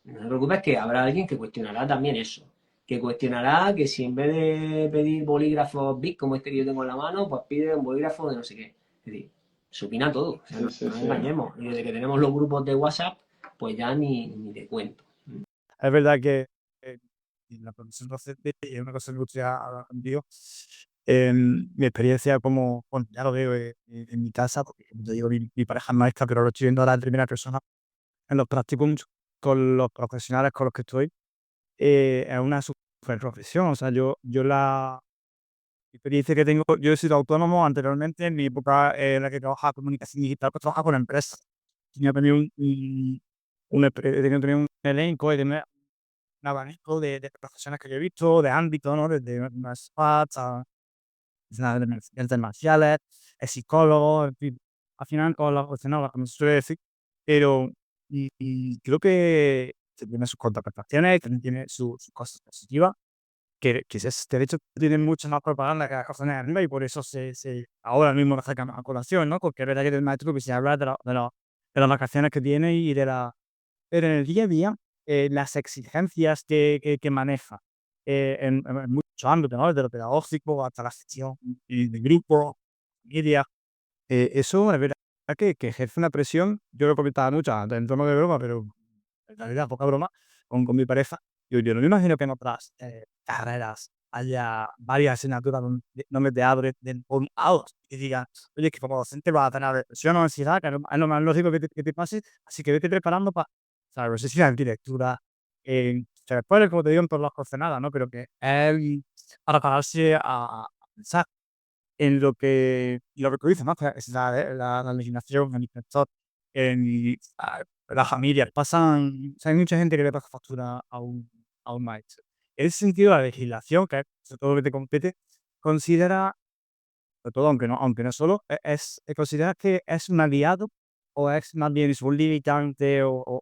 No te preocupes que habrá alguien que cuestionará también eso. Que cuestionará que si en vez de pedir bolígrafos Bic, como este que yo tengo en la mano, pues pide un bolígrafo de no sé qué. Es decir, se opina todo. O sea, no nos engañemos. Y desde que tenemos los grupos de WhatsApp, pues ya ni te cuento. Es verdad que la profesión docente es una cosa que me gustaría hablar contigo. Mi experiencia como, bueno, ya lo veo en mi casa, porque como te digo, mi pareja es maestra, pero lo estoy viendo ahora en primera persona en los practicums con los profesionales con los que estoy. Es una super profesión. O sea, yo la experiencia que tengo, yo he sido autónomo anteriormente, en mi época en la que trabajaba comunicación digital, pues trabajaba con empresas. Tenía también tenía un elenco y tenía un abanico de profesiones que yo he visto, de ámbito, ¿no? Desde unas SPATs a artes marciales, es psicólogo, en fin, al final todas las profesionales, como se suele decir, pero creo que tiene sus contraprestaciones, también tiene sus cosas positivas, que de hecho tienen mucha más propaganda que las cosas negativas y por eso ahora mismo lo sacan a colación, ¿no? Porque es verdad que el maestro que se habla de las vacaciones que tiene y pero en el día a día, las exigencias que maneja en muchos ámbitos, ¿no? Desde lo pedagógico hasta la gestión de grupo, familia, eso es verdad que ejerce una presión. Yo lo comentaba mucho antes en tono de broma, pero en realidad poca broma, con mi pareja. Yo no me imagino que en otras carreras haya varias asignaturas donde te abres por hours y digan, oye, que como docente vas a tener presión o ansiedad, que es lo más lógico que te pase, así que vete preparando para, no sé si la arquitectura, se después, como te digo, en todas las coordenadas, ¿no? Pero que es para pararse a pensar en lo que tú dices, ¿no? Que es la legislación, el inspector, la familia. O sea, hay mucha gente que le pasa factura a un maestro. En ese sentido, la legislación, que es todo lo que te compete, considera, sobre todo, aunque no solo, considera que es un aliado o es más bien es un limitante o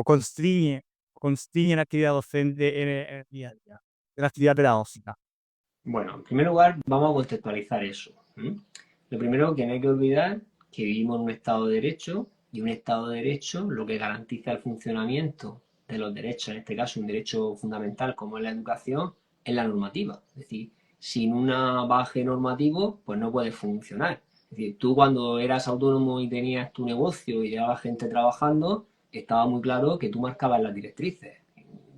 constriñe la actividad docente en el día a día, en la actividad pedagógica. Bueno, en primer lugar, vamos a contextualizar eso. Lo primero que no hay que olvidar que vivimos en un Estado de Derecho y un Estado de Derecho lo que garantiza el funcionamiento de los derechos, en este caso un derecho fundamental como es la educación, es la normativa. Es decir, sin una base normativo, pues no puede funcionar. Es decir, tú cuando eras autónomo y tenías tu negocio y llevaba gente trabajando, estaba muy claro que tú marcabas las directrices,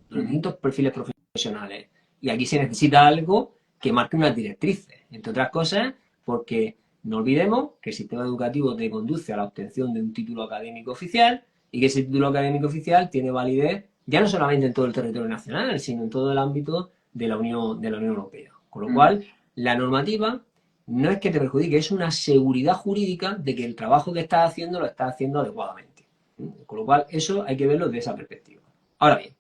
los distintos perfiles profesionales. Y aquí se necesita algo que marque unas directrices, entre otras cosas, porque no olvidemos que el sistema educativo te conduce a la obtención de un título académico oficial y que ese título académico oficial tiene validez ya no solamente en todo el territorio nacional, sino en todo el ámbito de la Unión Europea. Con lo cual, la normativa no es que te perjudique, es una seguridad jurídica de que el trabajo que estás haciendo lo estás haciendo adecuadamente. Con lo cual, eso hay que verlo desde esa perspectiva. Ahora bien,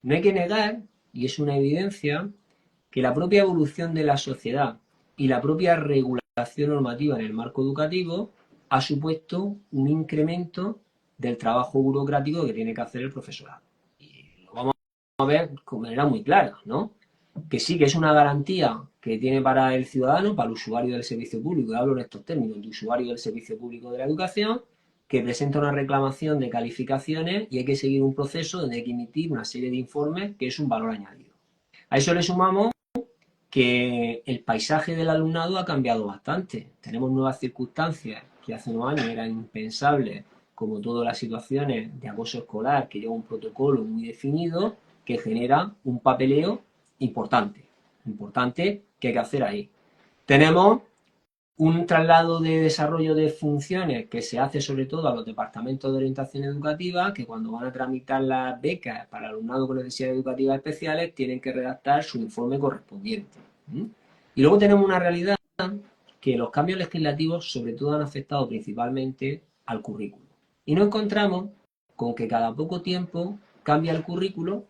no hay que negar, y es una evidencia, que la propia evolución de la sociedad y la propia regulación normativa en el marco educativo ha supuesto un incremento del trabajo burocrático que tiene que hacer el profesorado. Y lo vamos a ver de manera muy clara, ¿no? Que sí que es una garantía que tiene para el ciudadano, para el usuario del servicio público, y hablo en estos términos, de usuario del servicio público de la educación, que presenta una reclamación de calificaciones y hay que seguir un proceso donde hay que emitir una serie de informes que es un valor añadido. A eso le sumamos que el paisaje del alumnado ha cambiado bastante. Tenemos nuevas circunstancias que hace unos años eran impensables, como todas las situaciones de acoso escolar, que lleva un protocolo muy definido que genera un papeleo importante que hay que hacer ahí. Tenemos un traslado de desarrollo de funciones que se hace sobre todo a los departamentos de orientación educativa, que cuando van a tramitar las becas para alumnado con necesidades educativas especiales tienen que redactar su informe correspondiente. Y luego tenemos una realidad que los cambios legislativos sobre todo han afectado principalmente al currículo. Y nos encontramos con que cada poco tiempo cambia el currículo,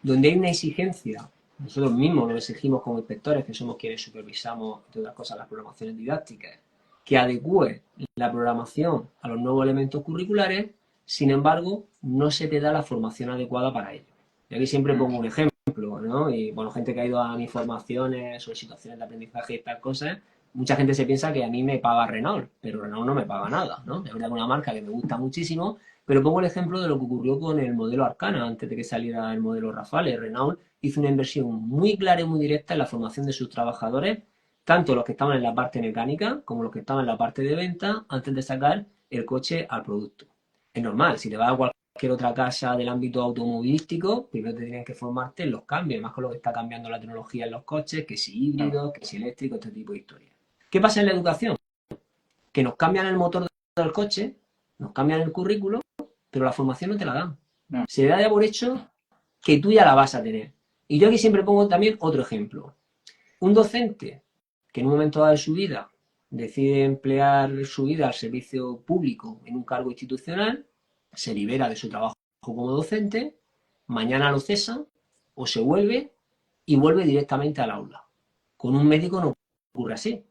donde hay una exigencia. Nosotros mismos lo exigimos como inspectores, que somos quienes supervisamos, entre otras cosas, las programaciones didácticas, que adecúe la programación a los nuevos elementos curriculares, sin embargo, no se te da la formación adecuada para ello. Y aquí siempre pongo un ejemplo, ¿no? Y bueno, gente que ha ido a mis formaciones sobre situaciones de aprendizaje y estas cosas, mucha gente se piensa que a mí me paga Renault, pero Renault no me paga nada, ¿no? Es verdad que una marca que me gusta muchísimo, pero pongo el ejemplo de lo que ocurrió con el modelo Arcana antes de que saliera el modelo Rafale. Renault hizo una inversión muy clara y muy directa en la formación de sus trabajadores, tanto los que estaban en la parte mecánica como los que estaban en la parte de venta, antes de sacar el coche al producto. Es normal, si te vas a cualquier otra casa del ámbito automovilístico, primero te tienes que formarte en los cambios, más con lo que está cambiando la tecnología en los coches, que si híbridos, que si eléctricos, este tipo de historias. ¿Qué pasa en la educación? Que nos cambian el motor del coche, nos cambian el currículo, pero la formación no te la dan. Se da ya por hecho que tú ya la vas a tener. Y yo aquí siempre pongo también otro ejemplo. Un docente que en un momento dado de su vida decide emplear su vida al servicio público en un cargo institucional, se libera de su trabajo como docente, mañana lo cesa o se vuelve y vuelve directamente al aula. Con un médico no ocurre así.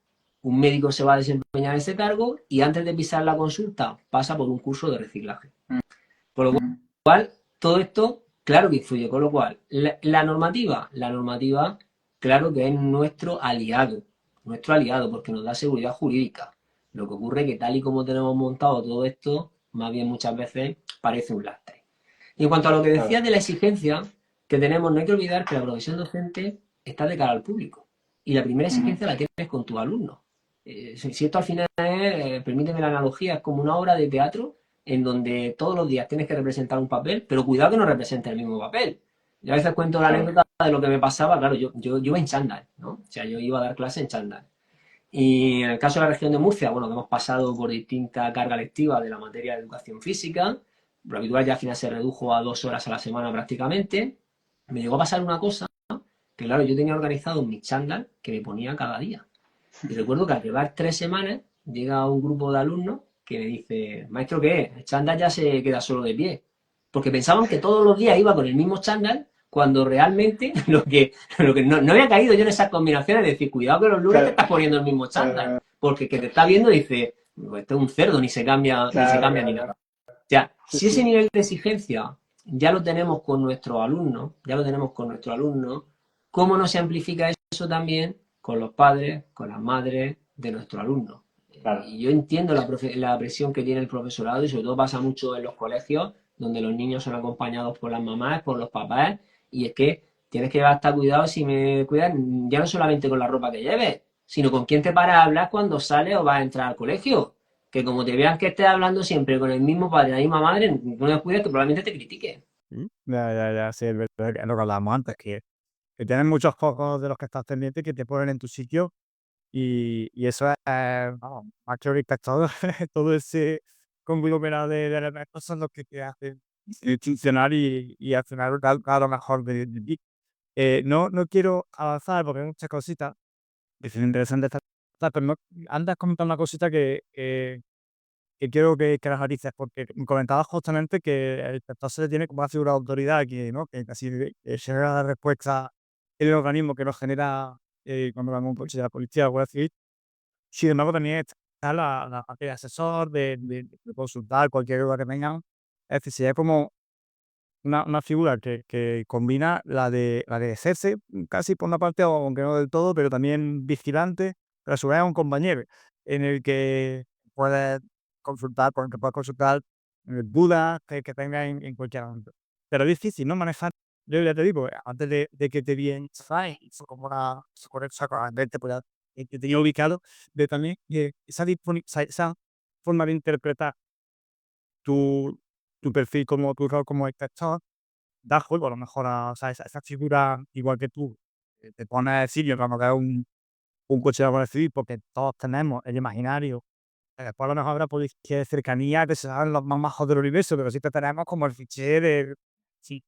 Un médico se va a desempeñar ese cargo y antes de pisar la consulta pasa por un curso de reciclaje. Por lo cual, todo esto, claro que influye. Con lo cual, la normativa, claro que es nuestro aliado, porque nos da seguridad jurídica. Lo que ocurre es que tal y como tenemos montado todo esto, más bien muchas veces parece un lastre. Y en cuanto a lo que decías de la exigencia que tenemos, no hay que olvidar que la profesión docente está de cara al público. Y la primera exigencia la tienes con tus alumnos. Si esto al final es, permíteme la analogía, es como una obra de teatro en donde todos los días tienes que representar un papel, pero cuidado que no represente el mismo papel. Yo a veces cuento la anécdota de lo que me pasaba, claro, yo iba en chándal, ¿no? O sea, yo iba a dar clase en chándal. Y en el caso de la región de Murcia, bueno, que hemos pasado por distinta carga lectiva de la materia de educación física, lo habitual ya al final se redujo a 2 horas a la semana prácticamente, me llegó a pasar una cosa, que claro, yo tenía organizado mi chándal que me ponía cada día. Y recuerdo que al llevar 3 semanas llega un grupo de alumnos que me dice, maestro, ¿qué es? El chándal ya se queda solo de pie. porque pensaban que todos los días iba con el mismo chándal, cuando realmente lo que no había caído yo en esas combinaciones, es decir, cuidado que los lunes te Claro, estás poniendo el mismo chándal, claro, porque que te está viendo dice, pues este es un cerdo, claro, ni claro, nada. claro. O sea, Sí, si ese sí. nivel de exigencia ya lo tenemos con nuestros alumnos, ¿cómo no se amplifica eso también con los padres, con las madres de nuestros alumnos? Claro. Y yo entiendo la presión que tiene el profesorado y sobre todo pasa mucho en los colegios, donde los niños son acompañados por las mamás, por los papás, y es que tienes que llevar hasta cuidado si me cuidas, ya no solamente con la ropa que lleves, sino con quién te paras a hablar cuando sales o vas a entrar al colegio. Que como te vean que estés hablando siempre con el mismo padre, la misma madre, no descuides que probablemente te critiquen. Ya, sí, es verdad, es lo que hablábamos antes, que tienes muchos focos de los que estás pendiente que te ponen en tu sitio y eso es, vamos, más que todo, todo ese conglomerado de elementos son los que te hacen funcionar y al final dar lo mejor de ti. No quiero avanzar porque hay muchas cositas que son interesantes, pero antes comentando una cosita que quiero que las narices, porque me comentabas justamente que el inspector se le tiene como una figura de autoridad aquí, ¿no? Que casi genera la respuesta el organismo que nos genera cuando vamos a un policía, la policía o Guardia Civil. Sin embargo, también está la parte de asesor, de consultar cualquier duda que tengan. Es decir, sería como una figura que combina la de ejerce, casi por una parte, aunque no del todo, pero también vigilante, pero a su vez es un compañero en el que puedes consultar, por el que puedes consultar dudas que tengas en cualquier momento. Pero es difícil, ¿no? Manejar, yo ya te digo, antes de que te bien, ¿sabes? Fue como una mente pues, que tenía ubicado, de también que esa forma de interpretar tu, tu perfil como tu rol como inspector da juego a lo mejor a, o sea, esa figura, igual que tú, te pones a decir, yo cuando veo un coche de la Guardia Civil, porque todos tenemos el imaginario, después a lo mejor habrá policía de cercanía que serán los más majos del universo, pero sí te tenemos como el fichero de, sí,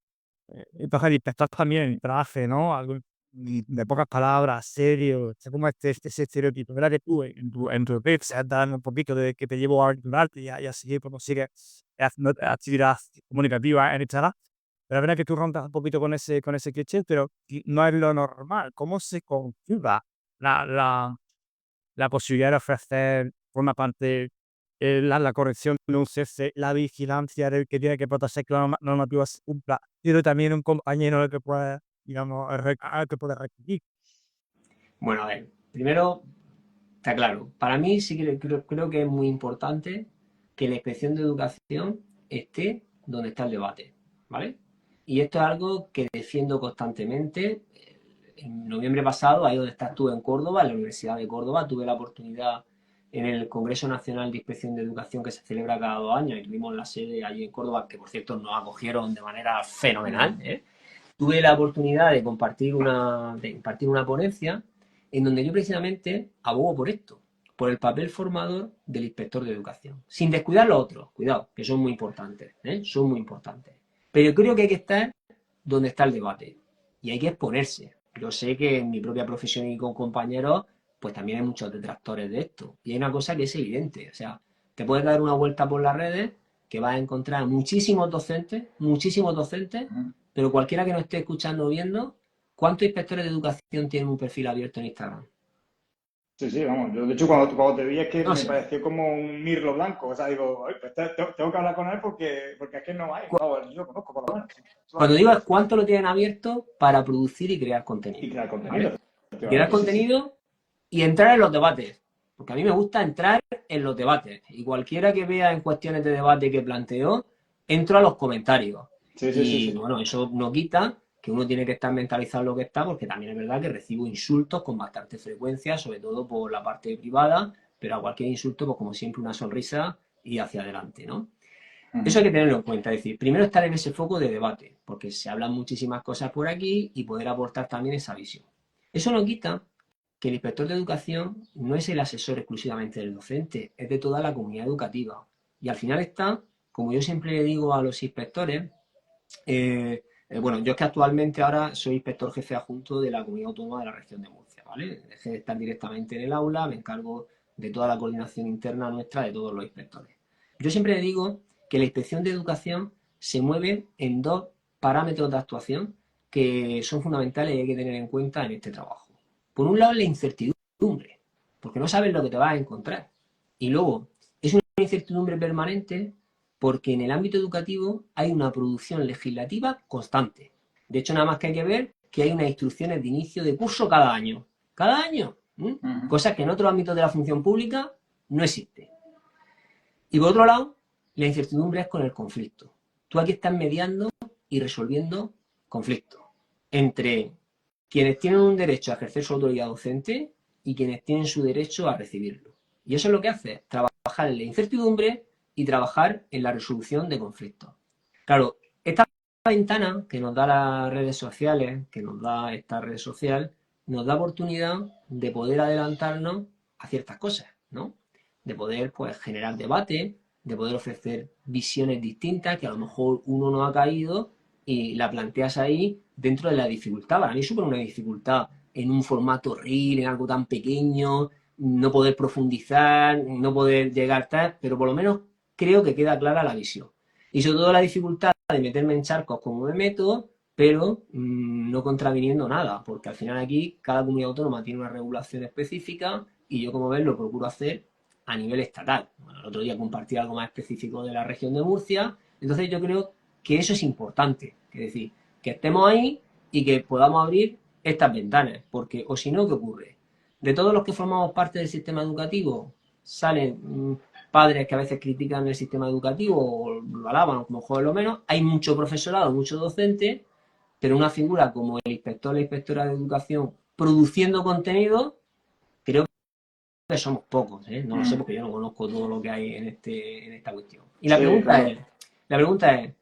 entonces el inspector también traje, ¿no? Algo de pocas palabras, serio, sé como ese estereotipo, ¿verdad? Que tú en tu pez, se dan un poquito de que te llevo a aventurarte y a seguir como sigue haciendo actividad comunicativa en Instagram. Pero es verdad que tú rondas un poquito con ese cliché, pero no es lo normal. ¿Cómo se configura la posibilidad de ofrecer, por una parte, la corrección de un cese, la vigilancia del que tiene que proteger que la normativa se cumpla, pero también un compañero al que puede, digamos, al que puede requerir? Bueno, a ver, primero, está claro, para mí sí que creo que es muy importante que la inspección de educación esté donde está el debate, ¿vale? Y esto es algo que defiendo constantemente. En noviembre pasado, ahí donde estás tú en Córdoba, en la Universidad de Córdoba, tuve la oportunidad en el Congreso Nacional de Inspección de Educación que se celebra cada 2 años y tuvimos la sede allí en Córdoba, que por cierto nos acogieron de manera fenomenal, ¿eh? Tuve la oportunidad de impartir una ponencia en donde yo precisamente abogo por esto, por el papel formador del inspector de educación, sin descuidar los otros, cuidado, que son muy importantes, ¿eh? Son muy importantes. Pero creo que hay que estar donde está el debate y hay que exponerse. Yo sé que en mi propia profesión y con compañeros, pues también hay muchos detractores de esto. Y hay una cosa que es evidente, o sea, te puedes dar una vuelta por las redes que vas a encontrar muchísimos docentes, Ujú. pero cualquiera que nos esté escuchando o viendo, ¿cuántos inspectores de educación tienen un perfil abierto en Instagram? Sí, sí, vamos. Yo, de hecho, cuando te vi es que No me sé. pareció como un mirlo blanco. O sea, digo, "Ay, pues tengo que hablar con él porque es que no hay. Vamos, yo lo conozco por lo menos. Sí, Cuando digo solamente. cuánto lo tienen abierto para producir y crear Y contenido, crear contenido, ¿vale? Crear efectivamente, sí, sí. contenido y entrar en los debates. Porque a mí me gusta entrar en los debates. Y cualquiera que vea en cuestiones de debate que planteo, entro a los comentarios. Sí, sí, sí, Y sí. bueno, eso no quita que uno tiene que estar mentalizado en lo que está, porque también es verdad que recibo insultos con bastante frecuencia, sobre todo por la parte privada, pero a cualquier insulto, pues como siempre, una sonrisa y hacia adelante, ¿no? Eso hay Ujú. que tenerlo en cuenta, es decir, primero estar en ese foco de debate, porque se hablan muchísimas cosas por aquí y poder aportar también esa visión. Eso no quita que el inspector de educación no es el asesor exclusivamente del docente, es de toda la comunidad educativa. Y al final está, como yo siempre le digo a los inspectores, bueno, yo es que actualmente ahora soy inspector jefe adjunto de la comunidad autónoma de la región de Murcia, ¿vale? Dejé de estar directamente en el aula, me encargo de toda la coordinación interna nuestra de todos los inspectores. Yo siempre le digo que la inspección de educación se mueve en dos parámetros de actuación que son fundamentales y hay que tener en cuenta en este trabajo. Por un lado, la incertidumbre, porque no sabes lo que te vas a encontrar. Y luego, es una incertidumbre permanente porque en el ámbito educativo hay una producción legislativa constante. De hecho, nada más que hay que ver que hay unas instrucciones de inicio de curso cada año. Cada año. Cosas que en otros ámbitos de la función pública no existe. Y por otro lado, la incertidumbre es con el conflicto. Tú aquí estás mediando y resolviendo conflictos entre quienes tienen un derecho a ejercer su autoridad docente y quienes tienen su derecho a recibirlo. Y eso es lo que hace, trabajar en la incertidumbre y trabajar en la resolución de conflictos. Claro, esta ventana que nos da las redes sociales, que nos da esta red social, nos da oportunidad de poder adelantarnos a ciertas cosas, ¿no? De poder, pues, generar debate, de poder ofrecer visiones distintas que a lo mejor uno no ha caído y la planteas ahí dentro de la dificultad. Para mí supone una dificultad en un formato reel, en algo tan pequeño, no poder profundizar, no poder llegar tal, pero por lo menos creo que queda clara la visión. Y sobre todo la dificultad de meterme en charcos como me meto, pero no contraviniendo nada, porque al final aquí cada comunidad autónoma tiene una regulación específica y yo, como ves, lo procuro hacer a nivel estatal. Bueno, el otro día compartí algo más específico de la región de Murcia, entonces yo creo que eso es importante, es decir, que estemos ahí y que podamos abrir estas ventanas, porque o si no, ¿qué ocurre? De todos los que formamos parte del sistema educativo, salen padres que a veces critican el sistema educativo o lo alaban, como mejor lo menos, hay mucho profesorado, mucho docente, pero una figura como el inspector o la inspectora de educación produciendo contenido, creo que somos pocos, ¿eh? No lo sé porque yo no conozco todo lo que hay en esta cuestión. Y la Sí, pregunta claro. es,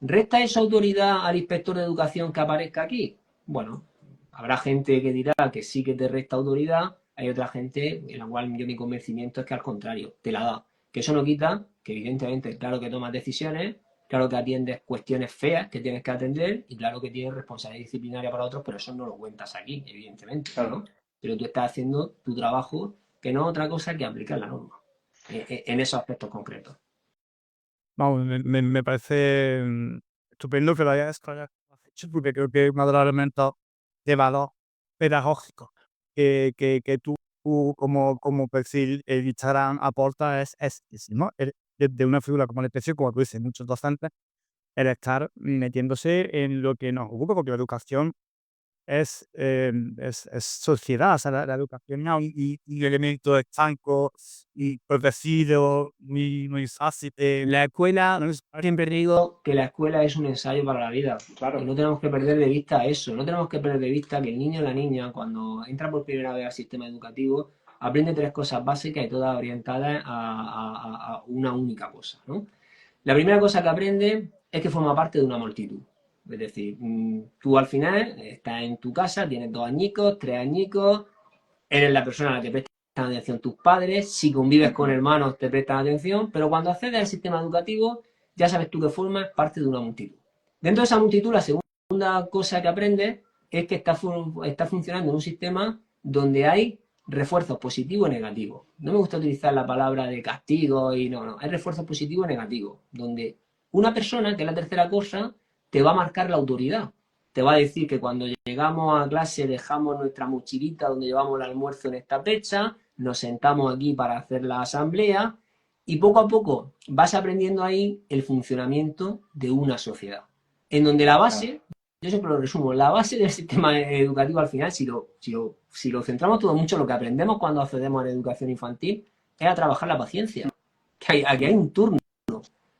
¿resta esa autoridad al inspector de educación que aparezca aquí? Bueno, habrá gente que dirá que sí que te resta autoridad, hay otra gente en la cual yo mi convencimiento es que al contrario, te la da. Que eso no quita que evidentemente, claro que tomas decisiones, claro que atiendes cuestiones feas que tienes que atender y claro que tienes responsabilidad disciplinaria para otros, pero eso no lo cuentas aquí, evidentemente, Claro. ¿no? Pero tú estás haciendo tu trabajo, que no es otra cosa que aplicar la norma en esos aspectos concretos. Vamos, me parece estupendo que lo hayas hecho, porque creo que es uno de los elementos de valor pedagógico que tú como perfil en Instagram aportas es ese, ¿no? De una figura como el especie, como tú dices, muchos docentes, el estar metiéndose en lo que nos ocupa, porque la educación es sociedad, o sea, la educación es un elemento estanco y protegido, muy fácil. La escuela, no es- Siempre digo que la escuela es un ensayo para la vida y Claro. no tenemos que perder de vista eso, no tenemos que perder de vista que el niño o la niña cuando entra por primera vez al sistema educativo aprende tres cosas básicas y todas orientadas a una única cosa, ¿no? La primera cosa que aprende es que forma parte de una multitud. Es decir, tú al final estás en tu casa, tienes 2 añicos, 3 añicos, eres la persona a la que prestan atención tus padres, si convives con hermanos te prestan atención, pero cuando accedes al sistema educativo ya sabes tú que formas parte de una multitud. Dentro de esa multitud, la segunda cosa que aprendes es que está funcionando en un sistema donde hay refuerzos positivos y negativos. No me gusta utilizar la palabra de castigo y no, hay refuerzos positivos y negativos, donde una persona, que es la tercera cosa, te va a marcar la autoridad. Te va a decir que cuando llegamos a clase dejamos nuestra mochilita donde llevamos el almuerzo en esta fecha, nos sentamos aquí para hacer la asamblea y poco a poco vas aprendiendo ahí el funcionamiento de una sociedad. En donde la base, yo siempre lo resumo, la base del sistema educativo al final, si lo centramos todo mucho, lo que aprendemos cuando accedemos a la educación infantil es a trabajar la paciencia. Aquí hay un turno.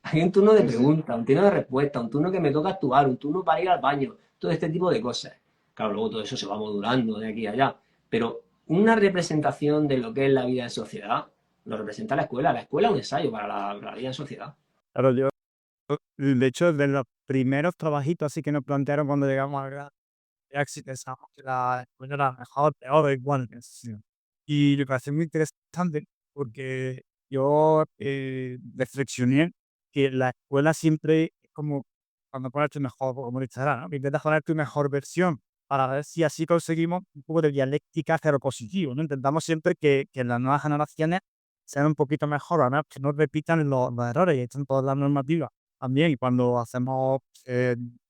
Hay un turno de Sí, sí. preguntas, un turno de respuesta, un turno que me toca actuar, un turno para ir al baño, todo este tipo de cosas. Claro, luego todo eso se va modulando de aquí a allá, pero una representación de lo que es la vida en sociedad lo representa la escuela. La escuela es un ensayo para la vida en sociedad. Claro, de hecho, de los primeros trabajitos así que nos plantearon cuando llegamos a ya si pensamos que la escuela era mejor, peor, o igual. Y me parece muy interesante porque yo reflexioné que la escuela siempre es como cuando pones tu mejor, como Instagram, ¿no? Intentas poner tu mejor versión para ver si así conseguimos un poco de dialéctica cero positivo, ¿no? Intentamos siempre que las nuevas generaciones sean un poquito mejor, ¿no? Que no repitan los errores y están todas las normativas también, y cuando hacemos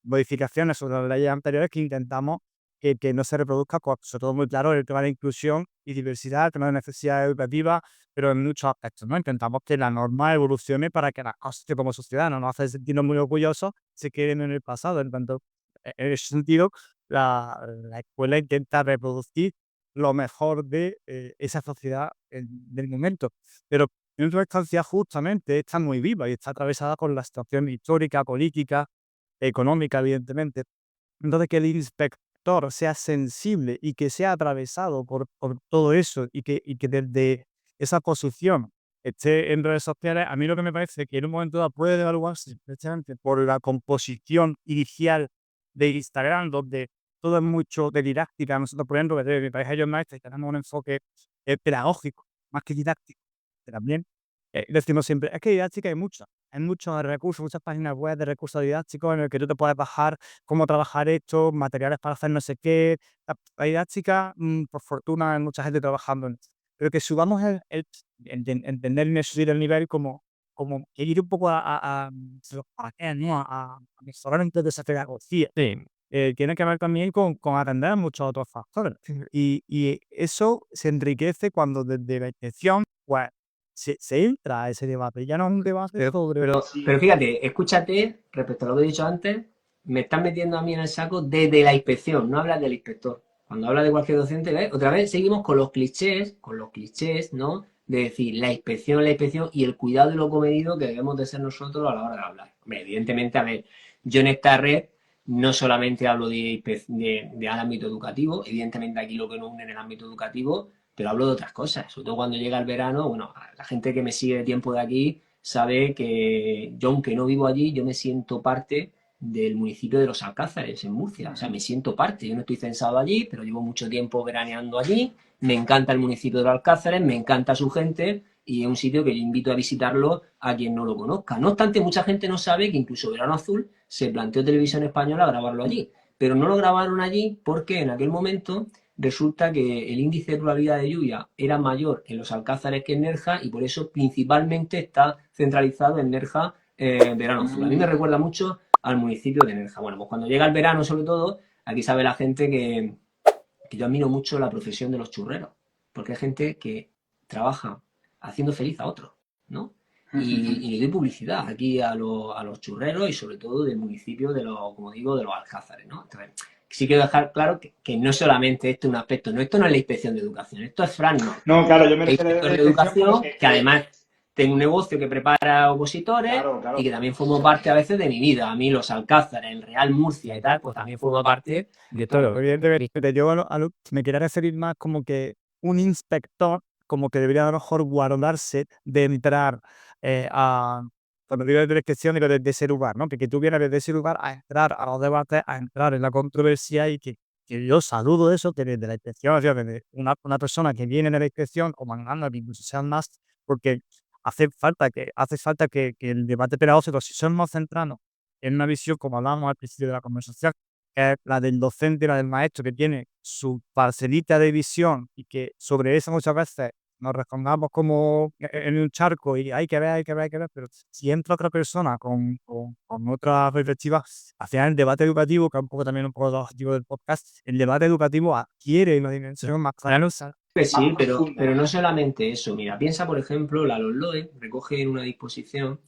modificaciones sobre las leyes anteriores, que intentamos que no se reproduzca, sobre todo muy claro el tema de inclusión y diversidad, el tema de necesidades educativas, pero en muchos aspectos, ¿no? Intentamos que la norma evolucione para que las cosas que como sociedad nos hace sentirnos muy orgullosos se queden en el pasado. En tanto, en ese sentido, la escuela intenta reproducir lo mejor de esa sociedad del momento. Pero en otra instancia, justamente, está muy viva y está atravesada por la situación histórica, política, económica, evidentemente. Entonces, que el inspector sea sensible y que sea atravesado por todo eso y que desde esa posición esté en redes sociales, a mí lo que me parece que en un momento dado puede evaluarse precisamente por la composición inicial de Instagram, donde todo es mucho de didáctica. Nosotros, por ejemplo, desde mi país ellos maestros tenemos un enfoque pedagógico, más que didáctico. También decimos siempre, es que didáctica hay muchos recursos, muchas páginas web de recursos didácticos en el que tú te puedes bajar cómo trabajar esto, materiales para hacer no sé qué. La didáctica, por fortuna, hay mucha gente trabajando en eso. Pero que subamos entender y subir el nivel como ir un poco ¿no? a mejorar entonces esa pedagogía. Sí. Tiene que ver también con atender muchos otros factores. Y eso se enriquece cuando desde la intención, pues, se entra a ese debate. Ya no es un debate sobre... Pero fíjate, escúchate, respecto a lo que he dicho antes, me están metiendo a mí en el saco desde la inspección, no hablas del inspector. Cuando hablas de cualquier docente, ¿ves? Otra vez seguimos con los clichés, ¿no? De decir la inspección y el cuidado y lo comedido que debemos de ser nosotros a la hora de hablar. Hombre, evidentemente, a ver, yo en esta red no solamente hablo de ámbito educativo, evidentemente aquí lo que nos une en el ámbito educativo, pero hablo de otras cosas. Sobre todo cuando llega el verano, bueno, la gente que me sigue de tiempo de aquí sabe que yo, aunque no vivo allí, yo me siento parte del municipio de Los Alcázares, en Murcia. O sea, me siento parte. Yo no estoy censado allí, pero llevo mucho tiempo veraneando allí. Me encanta el municipio de Los Alcázares, me encanta su gente y es un sitio que yo invito a visitarlo a quien no lo conozca. No obstante, mucha gente no sabe que incluso Verano Azul se planteó Televisión Española grabarlo allí. Pero no lo grabaron allí porque en aquel momento resulta que el índice de probabilidad de lluvia era mayor en Los Alcázares que en Nerja y por eso principalmente está centralizado en Nerja Verano Azul. A mí me recuerda mucho al municipio de Nerja. Bueno, pues cuando llega el verano, sobre todo, aquí sabe la gente que yo admiro mucho la profesión de los churreros, porque hay gente que trabaja haciendo feliz a otros, ¿no? Y le doy publicidad aquí a los churreros y sobre todo del municipio de los, como digo, de los Alcázares, ¿no? Entonces, sí quiero dejar claro que no solamente esto es un aspecto, no, esto no es la inspección de educación, esto es Fran, no. No, claro, yo me Hay refiero a inspector la de inspección educación porque que además tengo un negocio que prepara opositores claro. y que también formo parte a veces de mi vida. A mí los Alcázares, el Real Murcia y tal, pues también formo parte de todo. Evidentemente, yo me quería referir más como que un inspector, como que debería a lo mejor guardarse de entrar cuando digo de descripción, digo desde ese lugar, ¿no? Que tú vienes desde ese lugar a entrar a los debates, a entrar en la controversia y que yo saludo eso, que desde la inspección, o sea, desde una persona que viene de la inspección o mandando que incluso sean más, porque hace falta que el debate pedagógico, si somos centrados en una visión, como hablábamos al principio de la conversación, que es la del docente, la del maestro, que tiene su parcelita de visión y que sobre eso muchas veces nos respondamos como en un charco y hay que ver, pero si entra otra persona con otra perspectiva, al final el debate educativo, que es un poco también un poco el objetivo del podcast, el debate educativo adquiere una dimensión más granular. Pues sí, pero profunda. no solamente eso. Mira, piensa, por ejemplo, la LOE recoge en una disposición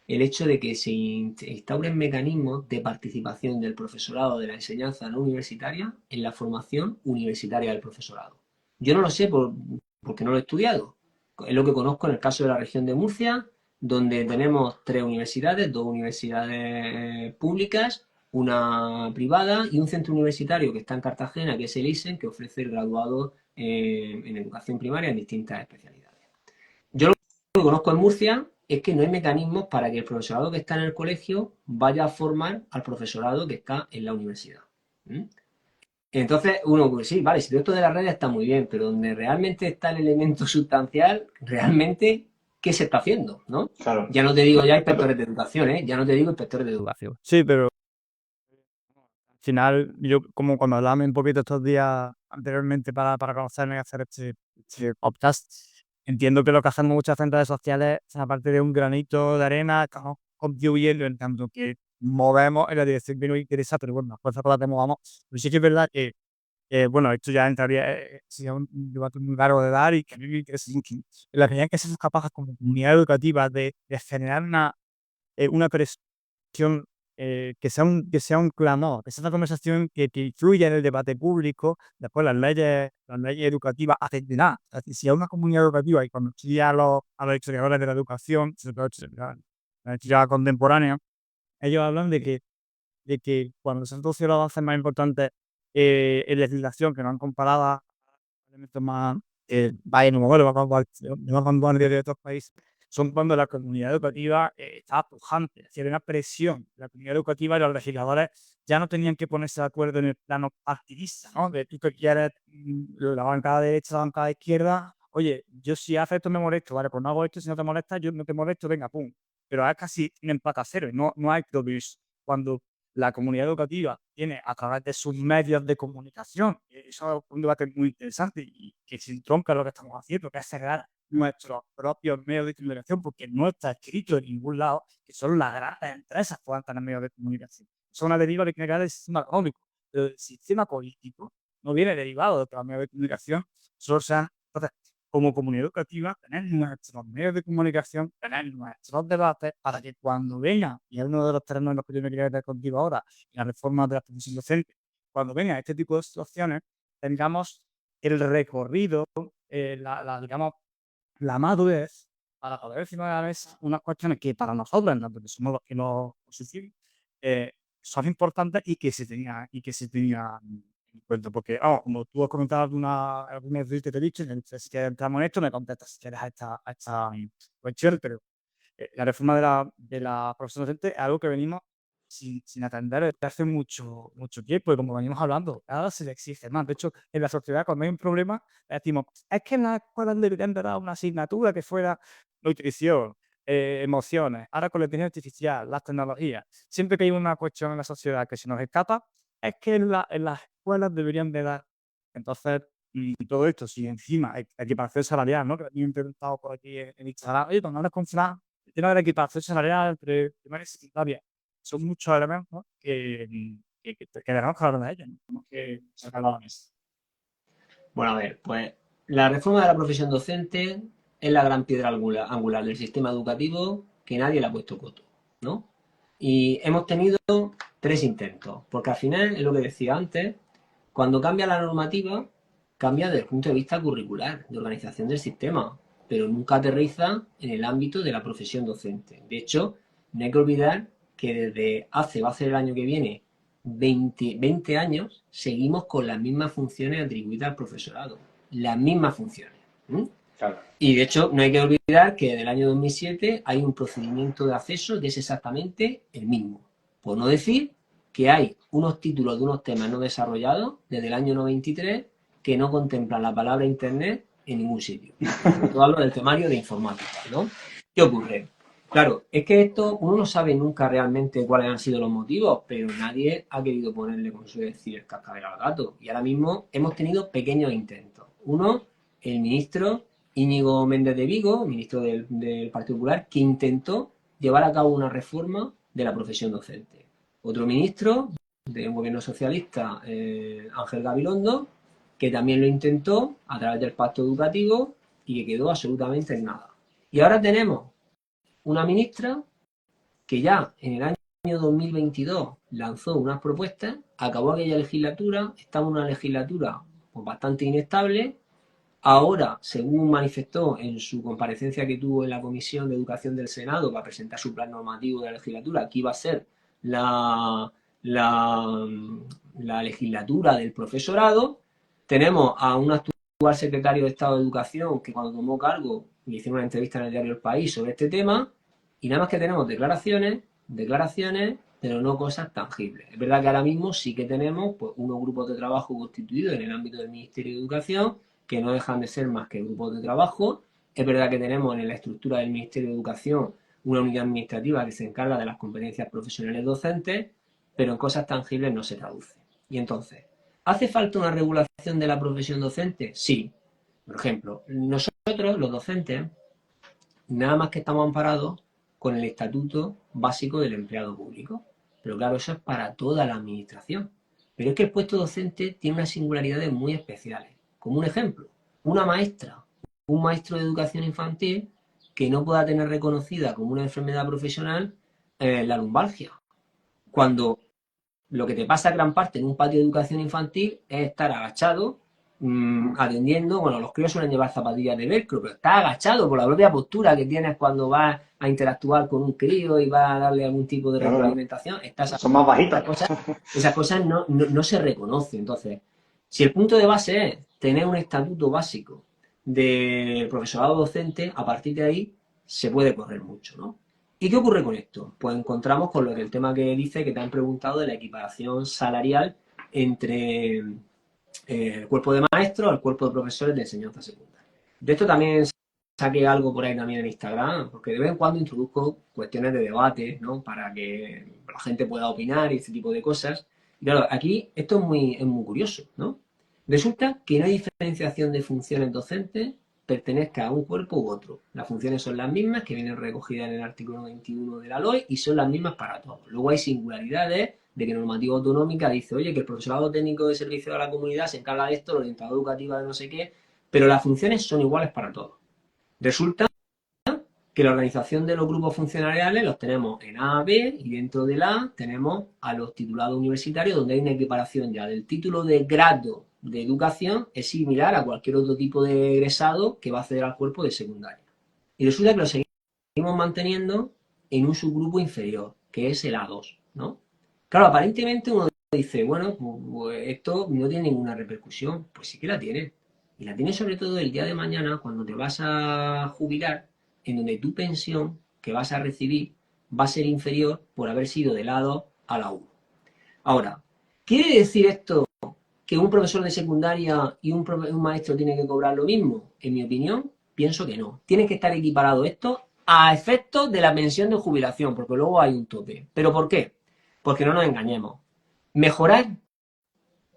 el hecho de que se instauren mecanismos de participación del profesorado de la enseñanza no universitaria en la formación universitaria del profesorado. Yo no lo sé porque no lo he estudiado. Es lo que conozco en el caso de la región de Murcia, donde tenemos 3 universidades, 2 universidades públicas, una privada y un centro universitario que está en Cartagena, que es el ISEN, que ofrece el graduado en educación primaria en distintas especialidades. Yo lo que conozco en Murcia es que no hay mecanismos para que el profesorado que está en el colegio vaya a formar al profesorado que está en la universidad. Entonces, uno, pues sí, vale, si todo esto de las redes está muy bien, pero donde realmente está el elemento sustancial, realmente, ¿qué se está haciendo? ¿No? Claro. Ya no te digo ya inspectores de educación, ¿eh? Ya no te digo inspectores de educación. Sí, pero al final, yo como cuando hablábamos un poquito estos días anteriormente para conocernos y hacer este podcast, entiendo que lo que hacemos muchas redes sociales es aparte de un granito de arena, contribuyendo en tanto que movemos en la dirección que nos interesa, pero bueno, las fuerzas por las que movamos. Pero sí que es verdad que, bueno, esto ya entraría, sería un debate muy largo de dar y que a mí me interesa mucho. En la medida en que seamos capaces como comunidad educativa de generar una presión que sea un clamor, que sea una conversación que influya en el debate público, después las leyes educativas hacen de nada. Es decir, si hay una comunidad educativa y cuando estudia a los historiadores de la educación, sobre todo la historia contemporánea, ellos hablan de que cuando se han introducido los avances más importantes en legislación que no han comparado a elementos más vaya nuevo modelo, más vanguardia de otros países, son cuando la comunidad educativa estaba pujante, hacía una presión. La comunidad educativa y los legisladores ya no tenían que ponerse de acuerdo en el plano partidista, ¿no? De tú que quieres la bancada derecha, la bancada izquierda. Oye, yo si haces esto me molesto, vale, pues no hago esto, si no te molesta, yo no te molesto, venga, pum. Pero es casi un empate a cero, y no hay progreso. Cuando la comunidad educativa tiene a través de sus medios de comunicación, eso es un debate muy interesante y que se entronca lo que estamos haciendo, que es cerrar nuestros propios medios de comunicación, porque no está escrito en ningún lado que son las grandes empresas que puedan tener medios de comunicación. Son una deriva que crear el sistema económico. El sistema político no viene derivado de otros medios de comunicación, solo sean. Entonces, como comunidad educativa, tener nuestros medios de comunicación, tener nuestros debates, para que cuando venga, y es uno de los terrenos en los que yo me quería meter contigo ahora, la reforma de la profesión docente, cuando venga este tipo de situaciones, tengamos el recorrido, digamos, la madurez para poder encima de la mesa unas cuestiones que para nosotros, en donde somos los que nos posicionan, son importantes y que se tenía en cuenta. Porque, como tú has comentado alguna vez que te he dicho, si quieres entramos en esto, me contestas si quieres a esta cuestión, pero la reforma de la profesión docente es algo que venimos sin atender desde hace mucho tiempo, y como venimos hablando, ahora se le exige más. De hecho, en la sociedad, cuando hay un problema, decimos, es que en las escuelas deberían de dar una asignatura que fuera nutrición, emociones, ahora con la inteligencia artificial, las tecnologías. Siempre que hay una cuestión en la sociedad que se nos escapa, es que en las escuelas deberían de dar. Entonces, todo esto, si encima equiparación salarial, ¿no? Que me han preguntado por aquí en Instagram, oye, cuando hablas con Fran, el tema de la equiparación salarial entre primaria y secundaria, son muchos elementos que debemos que hablar de ellos, ¿no? Tenemos que sacarlo a la mesa. Bueno, a ver, pues la reforma de la profesión docente es la gran piedra angular del sistema educativo que nadie le ha puesto coto, ¿no? Y hemos tenido 3 intentos, porque al final, es lo que decía antes, cuando cambia la normativa, cambia desde el punto de vista curricular, de organización del sistema, pero nunca aterriza en el ámbito de la profesión docente. De hecho, no hay que olvidar que desde va a ser el año que viene, 20 años, seguimos con las mismas funciones atribuidas al profesorado. Las mismas funciones. Claro. Y de hecho, no hay que olvidar que desde el año 2007 hay un procedimiento de acceso que es exactamente el mismo. Por no decir que hay unos títulos de unos temas no desarrollados desde el año 93 que no contemplan la palabra Internet en ningún sitio. Sobre todo hablo del temario de informática, ¿no? ¿Qué ocurre? Claro, es que esto uno no sabe nunca realmente cuáles han sido los motivos, pero nadie ha querido ponerle, como suele decir, el cascabel al gato. Y ahora mismo hemos tenido pequeños intentos. Uno, el ministro Íñigo Méndez de Vigo, ministro del Partido Popular, que intentó llevar a cabo una reforma de la profesión docente. Otro ministro de un gobierno socialista, Ángel Gabilondo, que también lo intentó a través del pacto educativo y que quedó absolutamente en nada. Y ahora tenemos una ministra que ya en el año 2022 lanzó unas propuestas, acabó aquella legislatura, estamos en una legislatura pues, bastante inestable. Ahora, según manifestó en su comparecencia que tuvo en la Comisión de Educación del Senado para presentar su plan normativo de la legislatura, que iba a ser la legislatura del profesorado, tenemos a un actual secretario de Estado de Educación que cuando tomó cargo le hicieron una entrevista en el diario El País sobre este tema, y nada más que tenemos declaraciones, pero no cosas tangibles. Es verdad que ahora mismo sí que tenemos pues, unos grupos de trabajo constituidos en el ámbito del Ministerio de Educación, que no dejan de ser más que grupos de trabajo. Es verdad que tenemos en la estructura del Ministerio de Educación una unidad administrativa que se encarga de las competencias profesionales docentes, pero en cosas tangibles no se traduce. Y entonces, ¿hace falta una regulación de la profesión docente? Sí. Por ejemplo, nosotros, los docentes, nada más que estamos amparados con el Estatuto Básico del Empleado Público. Pero claro, eso es para toda la administración. Pero es que el puesto docente tiene unas singularidades muy especiales. Como un ejemplo, una maestra, un maestro de educación infantil que no pueda tener reconocida como una enfermedad profesional la lumbalgia. Cuando lo que te pasa gran parte en un patio de educación infantil es estar agachado, atendiendo, bueno, los críos suelen llevar zapatillas de velcro, pero estás agachado por la propia postura que tienes cuando vas a interactuar con un crío y vas a darle algún tipo de retroalimentación. Son más bajitas. Esas cosas no se reconocen. Entonces, si el punto de base es tener un estatuto básico de profesorado docente, a partir de ahí se puede correr mucho, ¿no? ¿Y qué ocurre con esto? Pues encontramos con lo que el tema que dice, que te han preguntado de la equiparación salarial entre el cuerpo de maestros, el cuerpo de profesores de enseñanza secundaria. De esto también saqué algo por ahí también en Instagram, porque de vez en cuando introduzco cuestiones de debate, ¿no? Para que la gente pueda opinar y ese tipo de cosas. Y claro, aquí esto es muy curioso, ¿no? Resulta que no hay diferenciación de funciones docentes pertenezca a un cuerpo u otro. Las funciones son las mismas, que vienen recogidas en el artículo 21 de la LOE y son las mismas para todos. Luego hay singularidades de que normativa autonómica dice, oye, que el profesorado técnico de servicio a la comunidad se encarga de esto, la orientadora educativa de no sé qué, pero las funciones son iguales para todos. Resulta que la organización de los grupos funcionariales los tenemos en A, B, y dentro de la A tenemos a los titulados universitarios, donde hay una equiparación ya del título de grado de educación es similar a cualquier otro tipo de egresado que va a acceder al cuerpo de secundaria. Y resulta que lo seguimos manteniendo en un subgrupo inferior, que es el A2, ¿no? Claro, aparentemente uno dice, bueno, pues esto no tiene ninguna repercusión. Pues sí que la tiene. Y la tiene sobre todo el día de mañana, cuando te vas a jubilar, en donde tu pensión que vas a recibir va a ser inferior por haber sido de la A2 a la 1. Ahora, ¿quiere decir esto que un profesor de secundaria y un maestro tiene que cobrar lo mismo? En mi opinión, pienso que no. Tiene que estar equiparado esto a efectos de la pensión de jubilación, porque luego hay un tope. ¿Pero por qué? Porque no nos engañemos. Mejorar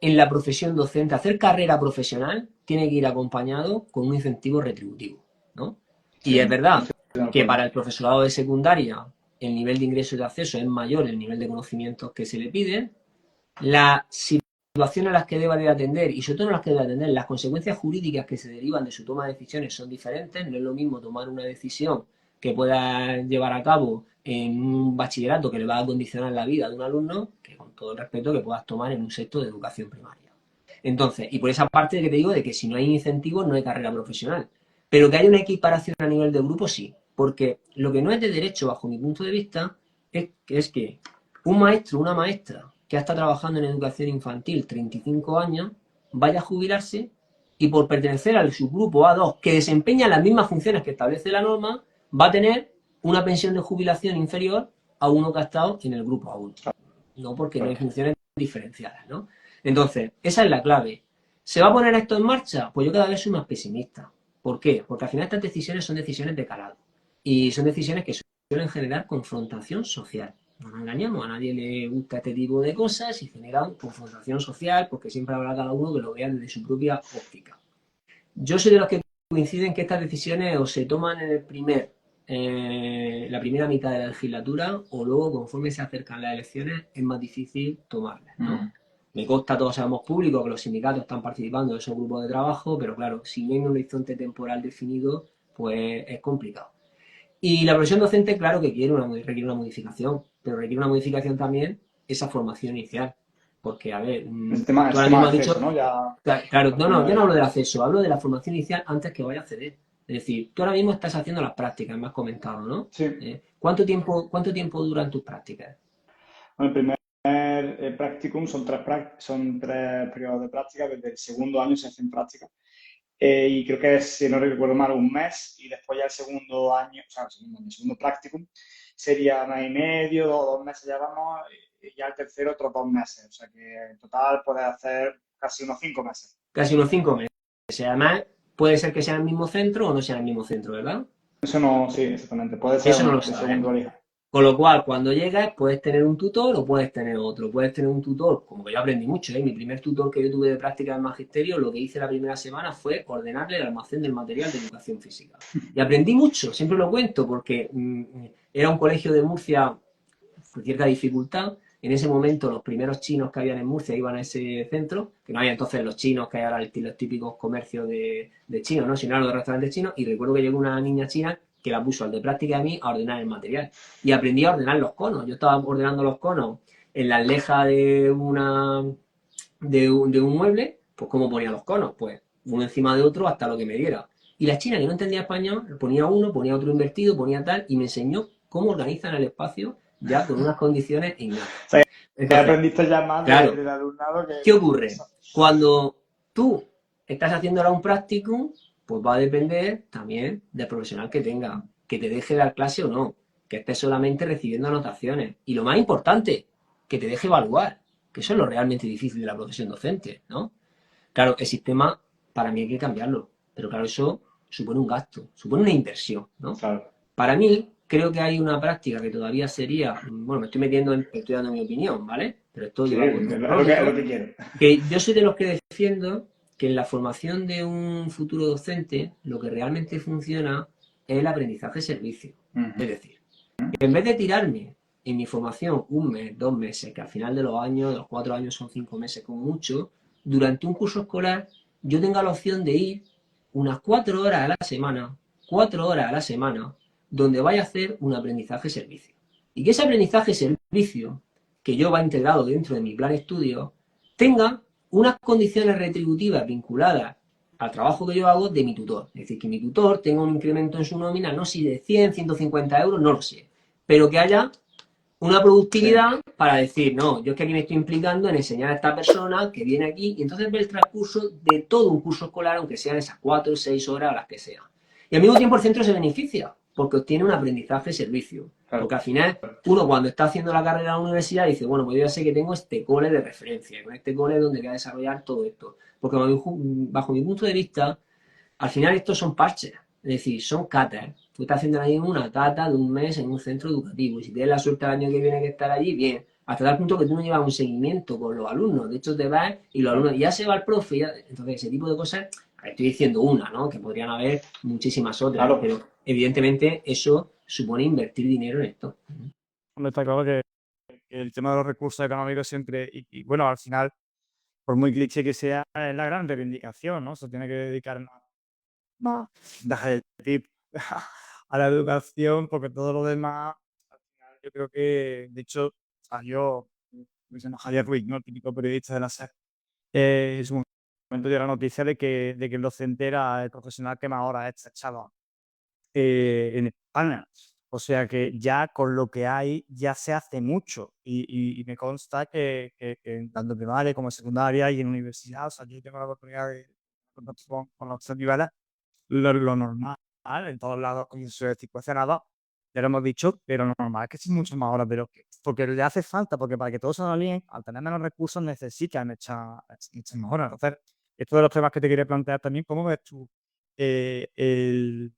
en la profesión docente, hacer carrera profesional, tiene que ir acompañado con un incentivo retributivo, ¿no? Y es verdad que para el profesorado de secundaria el nivel de ingreso y de acceso es mayor, el nivel de conocimientos que se le piden, las situaciones a las que deba de atender, y sobre todo en las que debe atender, las consecuencias jurídicas que se derivan de su toma de decisiones son diferentes. No es lo mismo tomar una decisión que pueda llevar a cabo en un bachillerato que le va a condicionar la vida de un alumno, que con todo el respeto que puedas tomar en un sexto de educación primaria. Entonces, y por esa parte que te digo de que si no hay incentivos no hay carrera profesional. Pero que haya una equiparación a nivel de grupo, sí. Porque lo que no es de derecho, bajo mi punto de vista, es que un maestro, una maestra que ha estado trabajando en educación infantil 35 años, vaya a jubilarse y por pertenecer al subgrupo A2, que desempeña las mismas funciones que establece la norma, va a tener una pensión de jubilación inferior a uno que ha estado en el grupo A1. No, porque no hay funciones diferenciadas, ¿no? Entonces, esa es la clave. ¿Se va a poner esto en marcha? Pues yo cada vez soy más pesimista. ¿Por qué? Porque al final estas decisiones son decisiones de calado. Y son decisiones que suelen generar confrontación social. No nos engañamos, a nadie le gusta este tipo de cosas y generan confrontación social porque siempre habrá cada uno que lo vea desde su propia óptica. Yo soy de los que coinciden que estas decisiones o se toman en la primera mitad de la legislatura o luego conforme se acercan las elecciones es más difícil tomarlas, ¿no? Me consta, todos sabemos público, que los sindicatos están participando de esos grupos de trabajo, pero claro, si no hay un horizonte temporal definido, pues es complicado. Y la profesión docente, claro que requiere una modificación, pero requiere una modificación también esa formación inicial. Porque, a ver, tú ahora mismo has dicho, ¿no? Claro, yo no hablo del acceso, hablo de la formación inicial antes que vaya a acceder. Es decir, tú ahora mismo estás haciendo las prácticas, me has comentado, ¿no? Sí. ¿Cuánto tiempo duran tus prácticas? Bueno, el primer practicum son tres periodos de práctica, desde el segundo año se hacen prácticas. Y creo que es, si no recuerdo mal, un mes, y después ya el segundo año, o sea, el segundo practicum sería mes y medio, 2 meses ya vamos, y ya el tercero otros 2 meses. O sea que en total puedes hacer casi unos 5 meses. Casi unos 5 meses. Además, puede ser que sea en el mismo centro o no sea en el mismo centro, ¿verdad? Eso no, sí, exactamente. Puede ser eso no lo de sabes. segundo origen. Con lo cual, cuando llegas, puedes tener un tutor o puedes tener otro. Puedes tener un tutor, como que yo aprendí mucho, ¿eh? Mi primer tutor que yo tuve de práctica en magisterio, lo que hice la primera semana fue ordenarle el almacén del material de educación física. Y aprendí mucho, siempre lo cuento, porque era un colegio de Murcia con cierta dificultad. En ese momento los primeros chinos que habían en Murcia iban a ese centro, que no había entonces los chinos que hay ahora los típicos comercios de chinos, ¿no? Sino eran los de restaurantes chinos, y recuerdo que llegó una niña china que la puso al de práctica de mí a ordenar el material. Y aprendí a ordenar los conos. Yo estaba ordenando los conos en la alleja de un mueble, pues cómo ponía los conos, pues uno encima de otro hasta lo que me diera. Y la china que no entendía español, ponía uno, ponía otro invertido, ponía tal, y me enseñó cómo organizan el espacio ya con unas condiciones innatas. O sea, Entonces, aprendiste ya más claro, del alumnado que... ¿qué ocurre? Cuando tú estás haciendo ahora un practicum, pues va a depender también del profesional que tenga, que te deje dar clase o no, que estés solamente recibiendo anotaciones. Y lo más importante, que te deje evaluar, que eso es lo realmente difícil de la profesión docente, ¿no? Claro, el sistema para mí hay que cambiarlo, pero claro, eso supone un gasto, supone una inversión, ¿no? Claro. Para mí, creo que hay una práctica que todavía sería, bueno, me estoy metiendo estoy dando mi opinión, ¿vale? Pero esto Sí, lleva por es un lo que cronómetro, quiero. que yo soy de los que defiendo que en la formación de un futuro docente lo que realmente funciona es el aprendizaje-servicio. Es decir, que en vez de tirarme en mi formación un mes, 2 meses, que al final de los años, de los 4 años son 5 meses como mucho, durante un curso escolar yo tenga la opción de ir unas 4 horas a la semana, 4 horas a la semana, donde vaya a hacer un aprendizaje-servicio. Y que ese aprendizaje-servicio, que yo va integrado dentro de mi plan de estudio, tenga unas condiciones retributivas vinculadas al trabajo que yo hago de mi tutor. Es decir, que mi tutor tenga un incremento en su nómina, no si de 100, 150 euros, no lo sé, pero que haya una productividad para decir, no, yo es que aquí me estoy implicando en enseñar a esta persona que viene aquí y entonces ver el transcurso de todo un curso escolar, aunque sean esas 4 o 6 horas a las que sea. Y al mismo tiempo el centro se beneficia, porque obtiene un aprendizaje-servicio. Claro. Porque al final, uno cuando está haciendo la carrera en la universidad dice, bueno, pues yo ya sé que tengo este cole de referencia, y con este cole es donde voy a desarrollar todo esto. Porque bajo mi punto de vista, al final estos son parches, es decir, son catas. Tú estás haciendo ahora mismo una cata de un mes en un centro educativo y si tienes la suerte el año que viene que estar allí, bien. Hasta tal punto que tú no llevas un seguimiento con los alumnos. De hecho, te vas y los alumnos, ya se va el profe. Entonces, ese tipo de cosas, estoy diciendo una, ¿no? Que podrían haber muchísimas otras, Claro. pero evidentemente eso supone invertir dinero en esto. Hombre, está claro que el tema de los recursos económicos siempre, y bueno, al final, por muy cliché que sea, es la gran reivindicación, ¿no? Se tiene que dedicar más, dejar el tip a la educación, porque todo lo demás, al final, yo creo que, de hecho, salió, Javier Ruiz, ¿no? El típico periodista de la SER, en su momento dio la noticia de que el docente era el profesional que más horas está echado en España. O sea que ya con lo que hay ya se hace mucho y me consta que tanto en primaria como en secundaria y en universidad, o sea, yo tengo la oportunidad de contactar con la opción privada, lo normal, en todos lados, como se decir, nada, ya lo hemos dicho, pero lo normal es que sí mucho más horas, pero porque le hace falta, porque para que todo salga bien, al tener menos recursos necesitan echar más horas. Entonces, esto de los temas que te quería plantear también, ¿cómo ves tú eh, el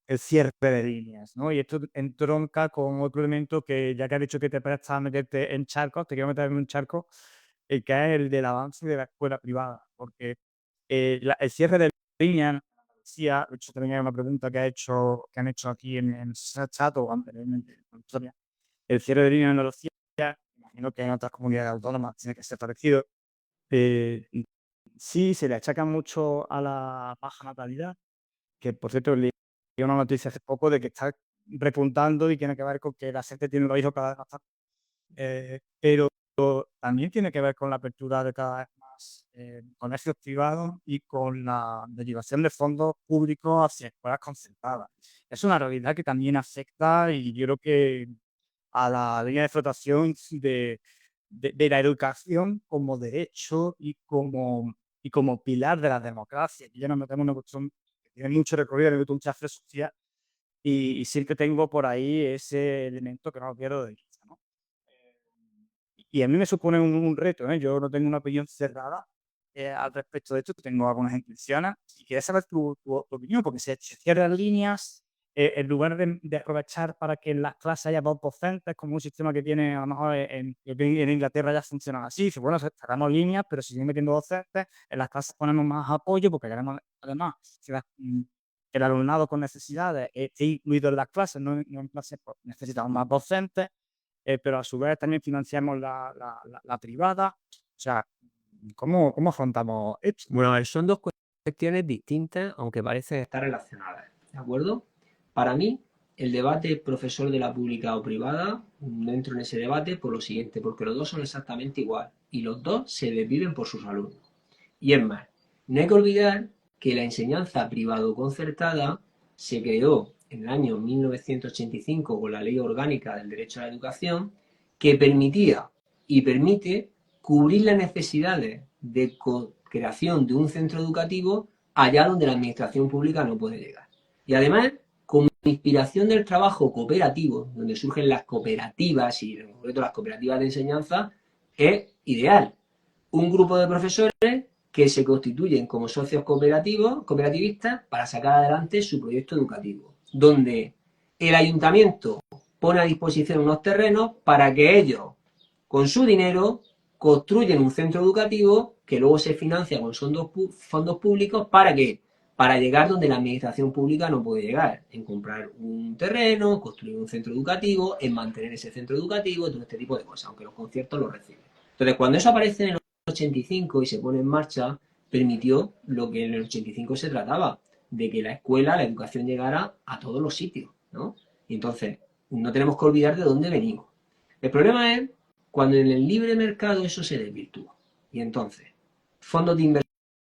el cierre de líneas, ¿no? Y esto entronca con otro elemento que, ya que has dicho que te prestas a meterte en charcos, te quiero meter en un charco, que es el del avance de la escuela privada, porque el cierre de líneas, decía, de hecho también hay una pregunta que han hecho aquí en el chat o anteriormente, en la historia. El cierre de líneas en Andalucía, imagino que en otras comunidades autónomas tiene que ser parecido. eh, sí, se le achaca mucho a la baja natalidad, que por cierto leí una noticia hace poco de que está repuntando y tiene que ver con que la gente tiene los hijos cada vez más tarde. Pero también tiene que ver con la apertura de cada vez más comercios privados y con la derivación de fondos públicos hacia escuelas concertadas. Es una realidad que también afecta y yo creo que a la línea de flotación de la educación como derecho y como pilar de la democracia. Y ya nos metemos en una cuestión que tiene mucho recorrido, en un chafre social y siempre tengo por ahí ese elemento que no lo quiero de vista, ¿no? Y a mí me supone un reto, ¿eh? Yo no tengo una opinión cerrada al respecto de esto, tengo algunas intuiciones y quería saber tu opinión, porque se cierran líneas en lugar de aprovechar para que en las clases haya 2 docentes, como un sistema que tiene a lo mejor en Inglaterra ya funciona así. Dice, bueno, sacamos líneas, pero si siguen metiendo docentes, en las clases ponemos más apoyo porque queremos, además, que el alumnado con necesidades esté incluido en las clases, no en clases, pues, necesitamos más docentes, pero a su vez también financiamos la privada. O sea, ¿cómo afrontamos esto? Bueno, a ver, son dos cuestiones distintas, aunque parecen Están relacionadas, ¿de acuerdo? Para mí, el debate profesor de la pública o privada, no entro en ese debate por lo siguiente, porque los dos son exactamente igual y los dos se desviven por sus alumnos. Y es más, no hay que olvidar que la enseñanza privado-concertada se creó en el año 1985 con la Ley Orgánica del Derecho a la Educación, que permitía y permite cubrir las necesidades de creación de un centro educativo allá donde la administración pública no puede llegar. Y además, como inspiración del trabajo cooperativo, donde surgen las cooperativas y en concreto las cooperativas de enseñanza, es ideal. Un grupo de profesores que se constituyen como socios cooperativistas para sacar adelante su proyecto educativo, donde el ayuntamiento pone a disposición unos terrenos para que ellos, con su dinero, construyen un centro educativo que luego se financia con fondos públicos. ¿Para qué? Para llegar donde la administración pública no puede llegar, en comprar un terreno, construir un centro educativo, en mantener ese centro educativo, todo este tipo de cosas, aunque los conciertos los reciben. Entonces, cuando eso aparece en el 85 y se pone en marcha, permitió lo que en el 85 se trataba, de que la escuela, la educación llegara a todos los sitios, ¿no? Y entonces, no tenemos que olvidar de dónde venimos. El problema es cuando en el libre mercado eso se desvirtúa. Y entonces, fondos de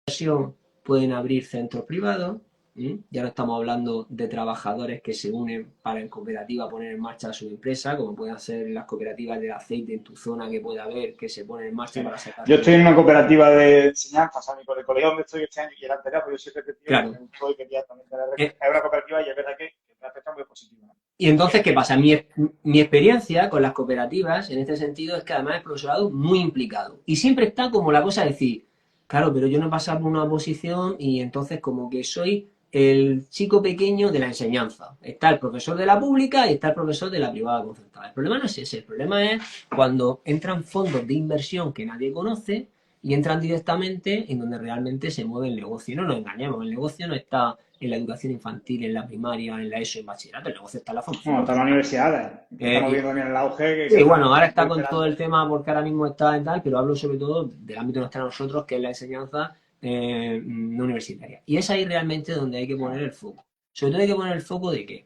inversión pueden abrir centros privados. Ya no estamos hablando de trabajadores que se unen para en cooperativa poner en marcha su empresa, como pueden ser las cooperativas de aceite en tu zona que puede haber, que se ponen en marcha para sacar. Yo estoy en una cooperativa de enseñanza, o sea, con el colegio donde estoy este año y el anterior, pero yo soy repetido, claro. Me gustó y quería también es una cooperativa y es verdad que me afecta muy positivo. Y entonces, ¿qué pasa? Mi experiencia con las cooperativas, en este sentido, es que además el profesorado muy implicado. Y siempre está como la cosa de decir, claro, pero yo no he pasado por una oposición y entonces como que soy el chico pequeño de la enseñanza. Está el profesor de la pública y está el profesor de la privada concertada. El problema no es ese, el problema es cuando entran fondos de inversión que nadie conoce y entran directamente en donde realmente se mueve el negocio. Y no nos engañemos, el negocio no está en la educación infantil, en la primaria, en la ESO y en bachillerato, el negocio está en la formación. Bueno, está en las universidades. Estamos viendo también el auge. Que sí, bueno, ahora está con todo el tema porque ahora mismo está en tal, pero hablo sobre todo del ámbito nuestro nosotros, que es la enseñanza no universitaria. Y es ahí realmente donde hay que poner el foco. Sobre todo hay que poner el foco de ¿qué?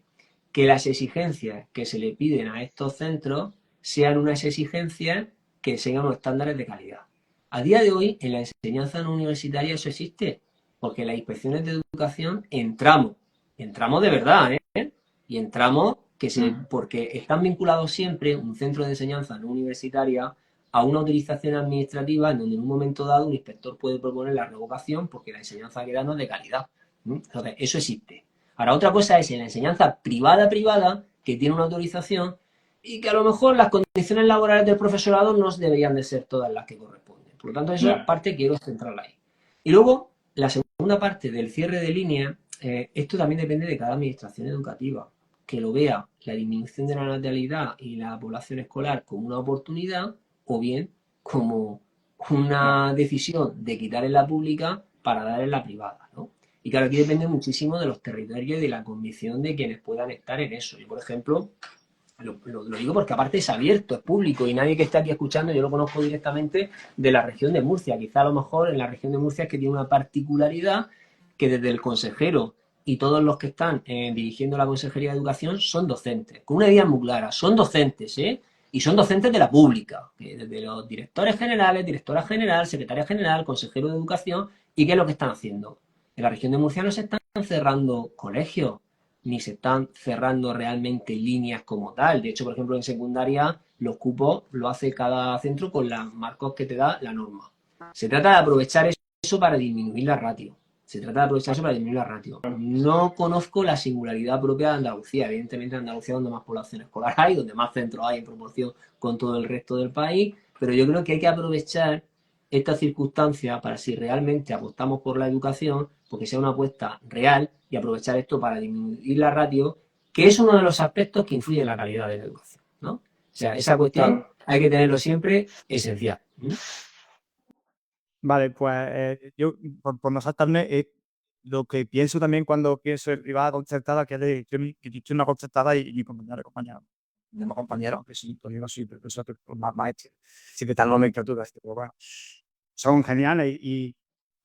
Que las exigencias que se le piden a estos centros sean unas exigencias que tengan unos estándares de calidad. A día de hoy, en la enseñanza no universitaria eso existe, porque las inspecciones de educación entramos de verdad, y entramos porque están vinculados siempre un centro de enseñanza no universitaria a una autorización administrativa en donde en un momento dado un inspector puede proponer la revocación porque la enseñanza que da no es de calidad. Entonces, eso existe. Ahora, otra cosa es en la enseñanza privada, que tiene una autorización y que a lo mejor las condiciones laborales del profesorado no deberían de ser todas las que corresponden. Por lo tanto, esa parte quiero centrarla ahí. Y luego, la segunda parte del cierre de línea, esto también depende de cada administración educativa, que lo vea la disminución de la natalidad y la población escolar como una oportunidad o bien como una decisión de quitar en la pública para dar en la privada, ¿no? Y claro, aquí depende muchísimo de los territorios y de la convicción de quienes puedan estar en eso. Yo, por ejemplo, lo digo porque aparte es abierto, es público y nadie que esté aquí escuchando, yo lo conozco directamente de la región de Murcia. Quizá a lo mejor en la región de Murcia es que tiene una particularidad que desde el consejero y todos los que están dirigiendo la Consejería de Educación son docentes, con una idea muy clara, son docentes, y son docentes de la pública, desde los directores generales, directora general, secretaria general, consejero de Educación. ¿Y qué es lo que están haciendo? En la región de Murcia no se están cerrando colegios, ni se están cerrando realmente líneas como tal. De hecho, por ejemplo, en secundaria los cupos lo hace cada centro con los marcos que te da la norma. Se trata de aprovechar eso para disminuir la ratio. No conozco la singularidad propia de Andalucía. Evidentemente, en Andalucía es donde más población escolar hay, donde más centros hay en proporción con todo el resto del país, pero yo creo que hay que aprovechar esta circunstancia para, si realmente apostamos por la educación, porque sea una apuesta real, y aprovechar esto para disminuir la ratio que es uno de los aspectos que influye en la calidad de la educación, ¿no? O sea, esa cuestión Claro. hay que tenerlo siempre esencial. Vale, pues yo, por no saltarme, lo que pienso también cuando pienso en privada concertada, que he dicho una concertada y mi compañero, que sí, todavía no soy profesor, pero más maestro, sí que están nomenclaturas, pero bueno, son geniales y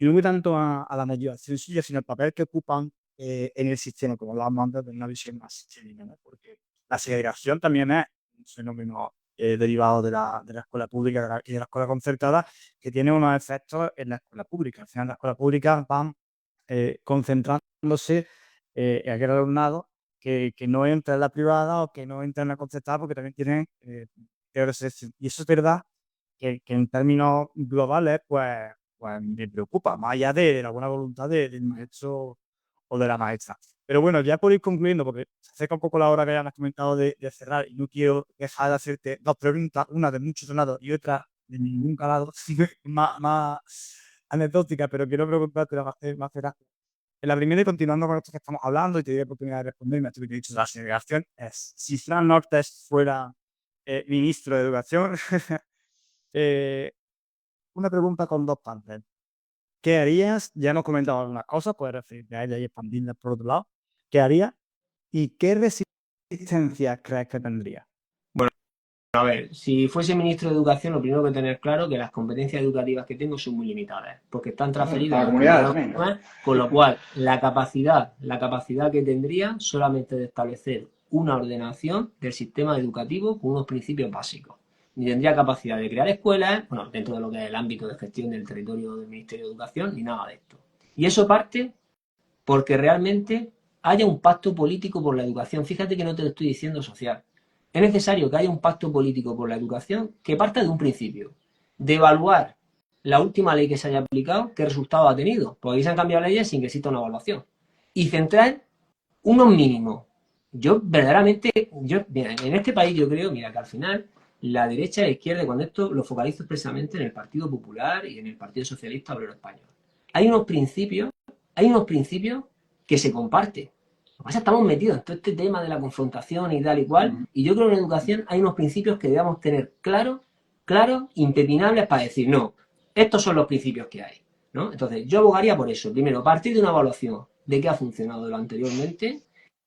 no voy tanto a la motivación suya, sino al papel que ocupan en el sistema, como hablábamos antes, de una visión más sistémica, ¿no? Porque la segregación también es un fenómeno derivado de la escuela pública y de la escuela concertada, que tiene unos efectos en la escuela pública. Al final, las escuelas públicas van concentrándose en aquel alumnado que no entra en la privada o que no entra en la concertada porque también tienen peores selección. Y eso es verdad que en términos globales, pues me preocupa, más allá de la buena voluntad del maestro o de la maestra. Pero bueno, ya por ir concluyendo, porque se acerca un poco la hora que ya me has comentado de cerrar y no quiero dejar de hacerte dos preguntas, una de muchos lados y otra de ningún calado, más anecdótica, pero quiero preguntarte más gracia. En la primera, y continuando con esto que estamos hablando, y te doy la oportunidad de responderme a esto que te he dicho de la segregación, es si Fran Nortes fuera ministro de Educación, eh, una pregunta con dos partes. ¿Qué harías? Ya nos comentado algunas cosas, puedes referirte a ella y expandirlas por otro lado. ¿Qué harías? ¿Y qué resistencia crees que tendría? A ver, si fuese ministro de Educación, lo primero que tener claro es que las competencias educativas que tengo son muy limitadas, porque están transferidas A a la las comunidad comunidades también. autónomas, con lo cual la capacidad que tendría solamente de establecer una ordenación del sistema educativo con unos principios básicos. Ni tendría capacidad de crear escuelas, bueno, dentro de lo que es el ámbito de gestión del territorio del Ministerio de Educación, ni nada de esto. Y eso parte porque realmente haya un pacto político por la educación. Fíjate que no te lo estoy diciendo social. Es necesario que haya un pacto político por la educación que parta de un principio, de evaluar la última ley que se haya aplicado, qué resultado ha tenido, porque aquí se han cambiado leyes sin que exista una evaluación, y centrar unos mínimos. Yo verdaderamente, mira, en este país yo creo, mira, que al final la derecha y la izquierda, cuando esto lo focalizo expresamente en el Partido Popular y en el Partido Socialista Obrero Español, hay unos principios que se comparten. Lo que pasa es que estamos metidos en todo este tema de la confrontación y tal y cual, y yo creo que en educación hay unos principios que debemos tener claros, impepinables para decir, no, estos son los principios que hay, ¿no? Entonces, yo abogaría por eso. Primero, partir de una evaluación de qué ha funcionado lo anteriormente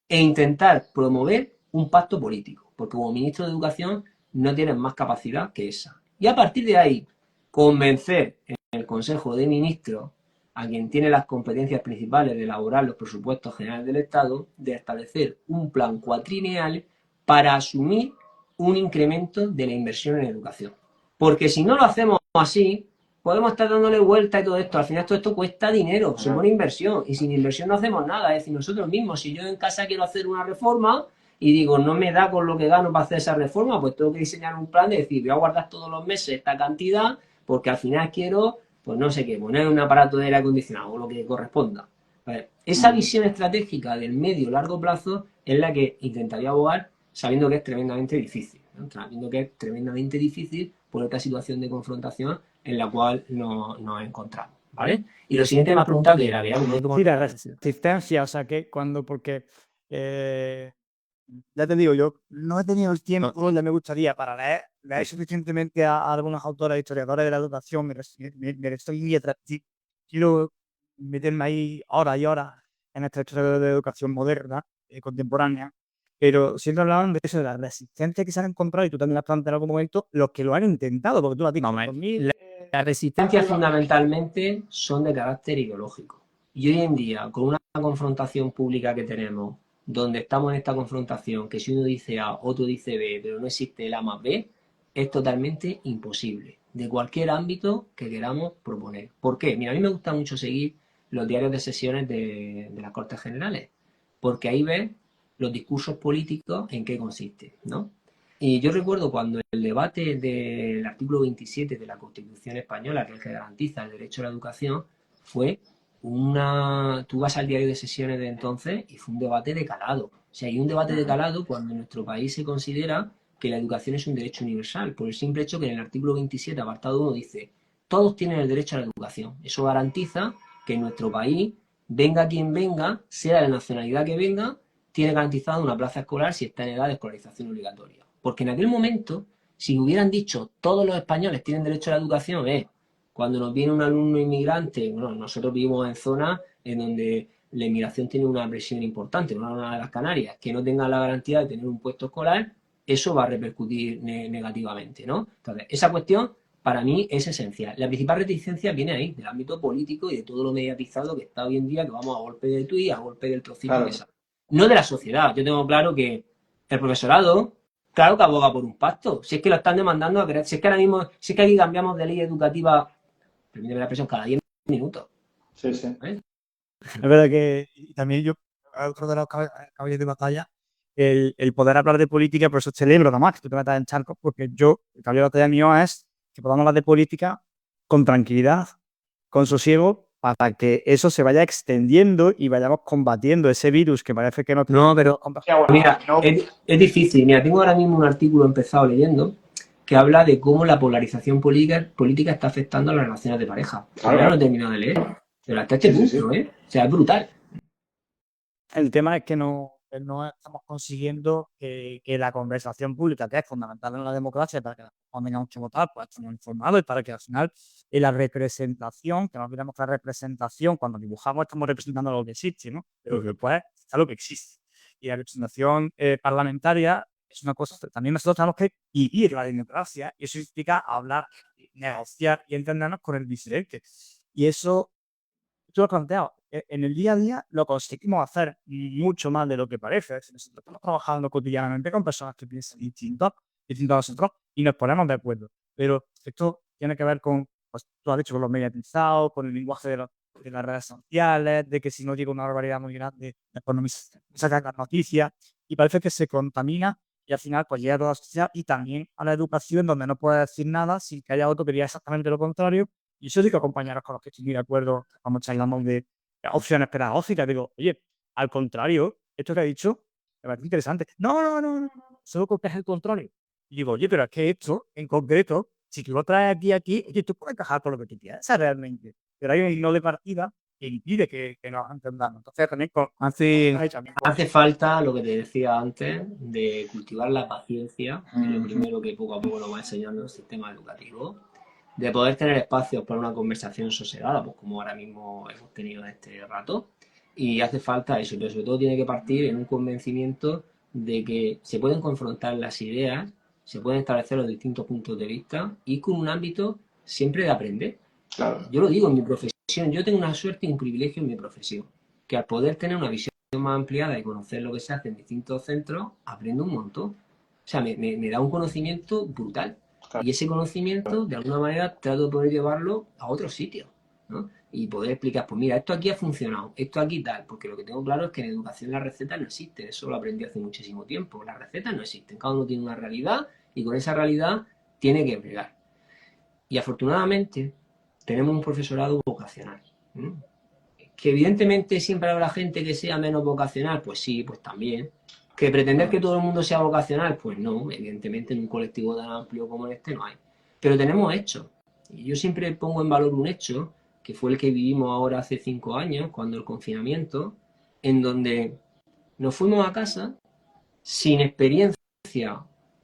e intentar promover un pacto político, porque como ministro de Educación no tienes más capacidad que esa. Y a partir de ahí, convencer en el Consejo de Ministros a quien tiene las competencias principales de elaborar los presupuestos generales del Estado, de establecer un plan cuatrienal para asumir un incremento de la inversión en educación. Porque si no lo hacemos así, podemos estar dándole vuelta a todo esto. Al final todo esto cuesta dinero, supone inversión. Y sin inversión no hacemos nada. Es decir, nosotros mismos, si yo en casa quiero hacer una reforma y digo, no me da con lo que gano para hacer esa reforma, pues tengo que diseñar un plan de decir, voy a guardar todos los meses esta cantidad porque al final quiero, pues no sé qué, poner un aparato de aire acondicionado o lo que corresponda. Esa visión estratégica del medio-largo plazo es la que intentaría abogar, sabiendo que es tremendamente difícil, ¿no? Sabiendo que es tremendamente difícil por esta situación de confrontación en la cual nos encontramos, ¿vale? Y lo siguiente me has preguntado que era, Sí, la resistencia, o sea, que porque ya te digo, yo no he tenido el tiempo donde me gustaría para leer suficientemente a algunos autores, historiadores de la educación, me estoy muy atractivo. Quiero meterme ahí horas y horas en esta historia de educación moderna, contemporánea, pero siempre hablaban de eso, de la resistencia que se han encontrado, y tú también la has planteado en algún momento, los que lo han intentado, porque tú lo has dicho, la resistencia fundamentalmente son de carácter ideológico. Y hoy en día, con una confrontación pública que tenemos, donde estamos en esta confrontación, que si uno dice A, otro dice B, pero no existe el A más B, es totalmente imposible, de cualquier ámbito que queramos proponer. ¿Por qué? Mira, a mí me gusta mucho seguir los diarios de sesiones de las Cortes Generales, porque ahí ves los discursos políticos en qué consisten, ¿no? Y yo recuerdo cuando el debate del artículo 27 de la Constitución Española, que es el que garantiza el derecho a la educación, fue tú vas al diario de sesiones de entonces y fue un debate de calado. O sea, hay un debate de calado cuando en nuestro país se considera que la educación es un derecho universal, por el simple hecho que en el artículo 27, apartado 1, dice, todos tienen el derecho a la educación. Eso garantiza que en nuestro país, venga quien venga, sea de la nacionalidad que venga, tiene garantizada una plaza escolar si está en edad de escolarización obligatoria. Porque en aquel momento, si hubieran dicho todos los españoles tienen derecho a la educación, cuando nos viene un alumno inmigrante, bueno, nosotros vivimos en zonas en donde la inmigración tiene una presión importante, una de las Canarias, que no tenga la garantía de tener un puesto escolar, eso va a repercutir negativamente, ¿no? Entonces, esa cuestión para mí es esencial. La principal reticencia viene ahí, del ámbito político y de todo lo mediatizado que está hoy en día, que vamos a golpe de tuit, a golpe del trocito Claro. que sale. No de la sociedad. Yo tengo claro que el profesorado, claro que aboga por un pacto. Si es que lo están demandando, si es que ahora mismo, si es que aquí cambiamos de ley educativa, permíteme la expresión, cada 10 minutos. Sí, sí. Es verdad que y también yo, otro de los caballos de batalla, el poder hablar de política, por eso celebro nada más que tú te metas en charcos, porque yo, el caballo de batalla mío es que podamos hablar de política con tranquilidad, con sosiego, para que eso se vaya extendiendo y vayamos combatiendo ese virus que parece que no... No, pero mira, es difícil. Mira, tengo ahora mismo un artículo empezado leyendo que habla de cómo la polarización política está afectando a las relaciones de pareja. Claro. Ahora no he terminado de leer, pero hasta este Sí, sí, punto, ¿eh? O sea, es brutal. El tema es que no estamos consiguiendo que la conversación pública, que es fundamental en la democracia, para que cuando tengamos que votar, pues estemos informados y para que al final la representación, que no olvidemos que la representación, cuando dibujamos, estamos representando lo que existe, ¿no? Pero después está lo que existe. Y la representación parlamentaria es una cosa que también nosotros tenemos que vivir la democracia, y eso significa hablar, negociar y entendernos con el diferente. Y eso tú lo has planteado, en el día a día lo conseguimos hacer mucho más de lo que parece. Si nosotros estamos trabajando cotidianamente con personas que piensan distinto a nosotros y nos ponemos de acuerdo. Pero esto tiene que ver con, pues tú has dicho, con los mediatizados, con el lenguaje de las redes sociales, de que si no llega una barbaridad muy grande, después no me sacan las noticias y parece que se contamina y al final pues llega a toda la sociedad y también a la educación donde no puedes decir nada sin que haya otro que diga exactamente lo contrario. Y yo digo a compañeros con los que estoy muy de acuerdo cuando charlamos de opciones pedagógicas, digo, oye, al contrario, esto que ha dicho me parece interesante. No, solo porque es el contrario. Y digo, oye, pero es que esto, en concreto, si tú lo traes aquí, oye, tú puedes encajar todo lo que tú piensas realmente. Pero hay un no de partida que impide que nos entendamos. Entonces, también Hace falta, lo que te decía antes, de cultivar la paciencia, que es lo primero que poco a poco nos va enseñando el sistema educativo, de poder tener espacios para una conversación sosegada, pues como ahora mismo hemos tenido este rato, y hace falta eso, pero sobre todo tiene que partir en un convencimiento de que se pueden confrontar las ideas, se pueden establecer los distintos puntos de vista y con un ámbito siempre de aprender. Claro. Yo lo digo en mi profesión, yo tengo una suerte y un privilegio en mi profesión, que al poder tener una visión más ampliada y conocer lo que se hace en distintos centros, aprendo un montón. O sea, me da un conocimiento brutal. Claro. Y ese conocimiento, de alguna manera, trato de poder llevarlo a otros sitios, ¿no? Y poder explicar, pues mira, esto aquí ha funcionado, esto aquí tal, porque lo que tengo claro es que en educación las recetas no existen, eso lo aprendí hace muchísimo tiempo, las recetas no existen, cada uno tiene una realidad y con esa realidad tiene que bregar. Y afortunadamente tenemos un profesorado vocacional, ¿eh? Que evidentemente siempre habrá gente que sea menos vocacional, pues sí, pues también. Que pretender que todo el mundo sea vocacional, pues no, evidentemente en un colectivo tan amplio como este no hay. Pero tenemos hechos. Y yo siempre pongo en valor un hecho, que fue el que vivimos ahora hace 5 años, cuando el confinamiento, en donde nos fuimos a casa sin experiencia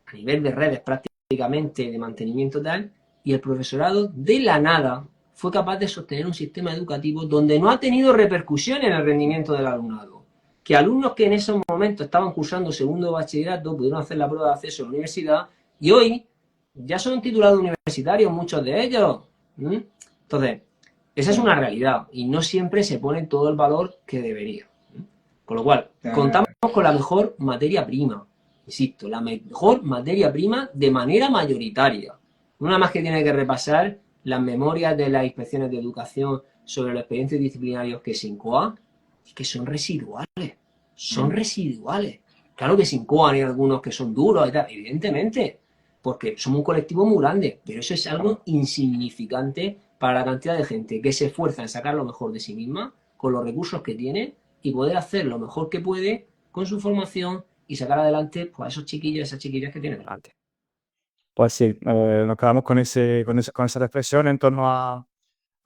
a nivel de redes prácticamente de mantenimiento tal, y el profesorado de la nada fue capaz de sostener un sistema educativo donde no ha tenido repercusión en el rendimiento del alumnado. Que alumnos que en esos momentos estaban cursando segundo de bachillerato pudieron hacer la prueba de acceso a la universidad y hoy ya son titulados universitarios muchos de ellos. Entonces, esa es una realidad y no siempre se pone todo el valor que debería. Con lo cual, contamos con la mejor materia prima, insisto, la mejor materia prima de manera mayoritaria. No nada más que tiene que repasar las memorias de las inspecciones de educación sobre los expedientes disciplinarios que se incoan, que son residuales. Son residuales. Claro que se incoan hay algunos que son duros y tal, evidentemente, porque somos un colectivo muy grande, pero eso es algo insignificante para la cantidad de gente que se esfuerza en sacar lo mejor de sí misma, con los recursos que tiene, y poder hacer lo mejor que puede con su formación y sacar adelante pues, a esos chiquillos y esas chiquillas que tiene delante. Pues sí, nos quedamos con esa reflexión en torno a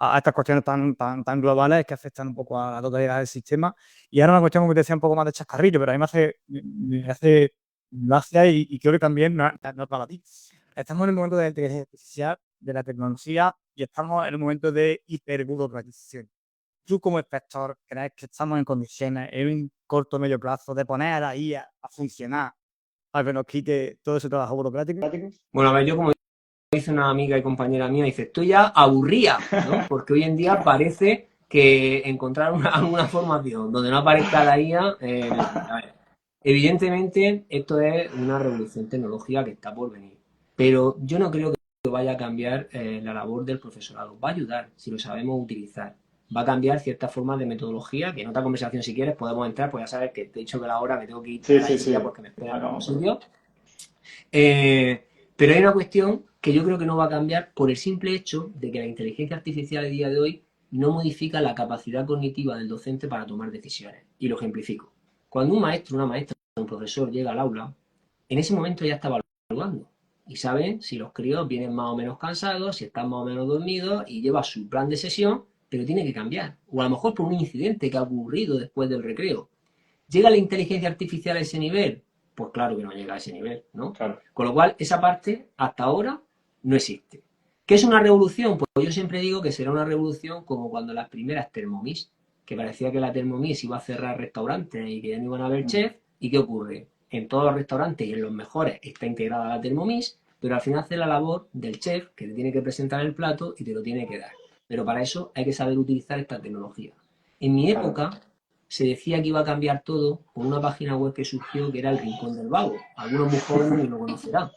a estas cuestiones tan globales que afectan un poco a la totalidad del sistema. Y ahora una cuestión que te decía un poco más de chascarrillo, pero a mí me hace gracia y creo que también no es para ti. Estamos en el momento de la inteligencia artificial, de la tecnología, y estamos en un momento de hiperburocratización. ¿Tú como inspector crees que estamos en condiciones en un corto o medio plazo de poner a la IA a funcionar para que nos quite todo ese trabajo burocrático? Bueno, a ver, yo como dice una amiga y compañera mía, dice, estoy ya aburrida, ¿no? Porque hoy en día parece que encontrar una formación donde no aparezca la IA, a ver, evidentemente esto es una revolución tecnológica que está por venir, pero yo no creo que vaya a cambiar la labor del profesorado. Va a ayudar si lo sabemos utilizar. Va a cambiar ciertas formas de metodología, que en otra conversación si quieres podemos entrar, pues ya sabes que te he dicho que la hora me tengo que ir Sí, a la sí, silla sí. porque me esperan en un sitio. Pero hay una cuestión que yo creo que no va a cambiar por el simple hecho de que la inteligencia artificial a día de hoy no modifica la capacidad cognitiva del docente para tomar decisiones. Y lo ejemplifico. Cuando un maestro, una maestra, un profesor llega al aula, en ese momento ya está evaluando y sabe si los críos vienen más o menos cansados, si están más o menos dormidos y lleva su plan de sesión, pero tiene que cambiar. O a lo mejor por un incidente que ha ocurrido después del recreo. ¿Llega la inteligencia artificial a ese nivel? Pues claro que no llega a ese nivel, ¿no? Claro. Con lo cual, esa parte hasta ahora no existe. ¿Qué es una revolución? Pues yo siempre digo que será una revolución como cuando las primeras Thermomix, que parecía que la Thermomix iba a cerrar restaurantes y que ya no iban a haber chef. ¿Y qué ocurre? En todos los restaurantes y en los mejores está integrada la Thermomix, pero al final hace la labor del chef que te tiene que presentar el plato y te lo tiene que dar. Pero para eso hay que saber utilizar esta tecnología. En mi época se decía que iba a cambiar todo por una página web que surgió que era el Rincón del Vago. Algunos muy jóvenes ni lo conocerán.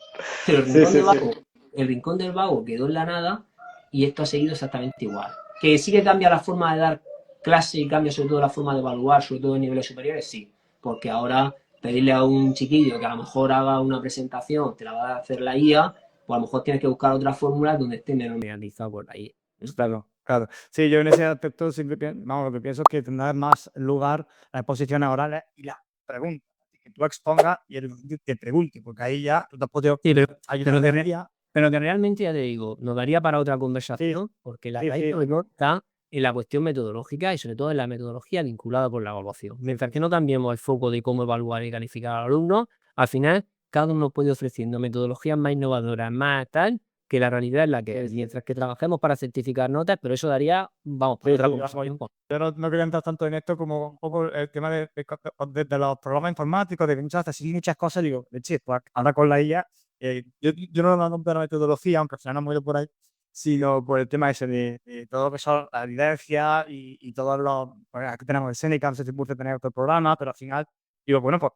Pero el Sí, Rincón sí, del sí. Vago, el Rincón del Vago quedó en la nada y esto ha seguido exactamente igual. Que sí que cambia la forma de dar clase y cambia sobre todo la forma de evaluar, sobre todo en niveles superiores, sí. Porque ahora pedirle a un chiquillo que a lo mejor haga una presentación, te la va a hacer la IA, pues a lo mejor tienes que buscar otra fórmula donde esté menos Realizado por ahí. Claro, claro. Sí, yo en ese aspecto siempre lo que pienso es que tendrá más lugar las exposiciones orales y las preguntas. Que tú expongas y el te pregunte, porque ahí ya tú te has podido Sí, pero ayudar que de ella. Pero que realmente ya te digo, nos daría para otra conversación, porque la Sí, raíz sí. del error está en la cuestión metodológica y sobre todo en la metodología vinculada con la evaluación. Mientras que no cambiemos el foco de cómo evaluar y calificar a los alumnos, al final cada uno puede ofreciendo metodologías más innovadoras, más tal, que la realidad es la que es. Mientras que trabajemos para certificar notas, pero eso daría, vamos, para Sí, otra sí, conversación. Yo no quería entrar tanto en esto como un poco el tema de los programas informáticos, de muchas veces sí, muchas cosas, digo, de chis, pues ahora con la IA, yo no lo nombro la metodología, aunque al final no me he ido por ahí, sino por el tema ese de todo lo que son la evidencia y todos los, pues aquí tenemos el Seneca, no sé si puse tener otro programa, pero al final, digo, bueno, pues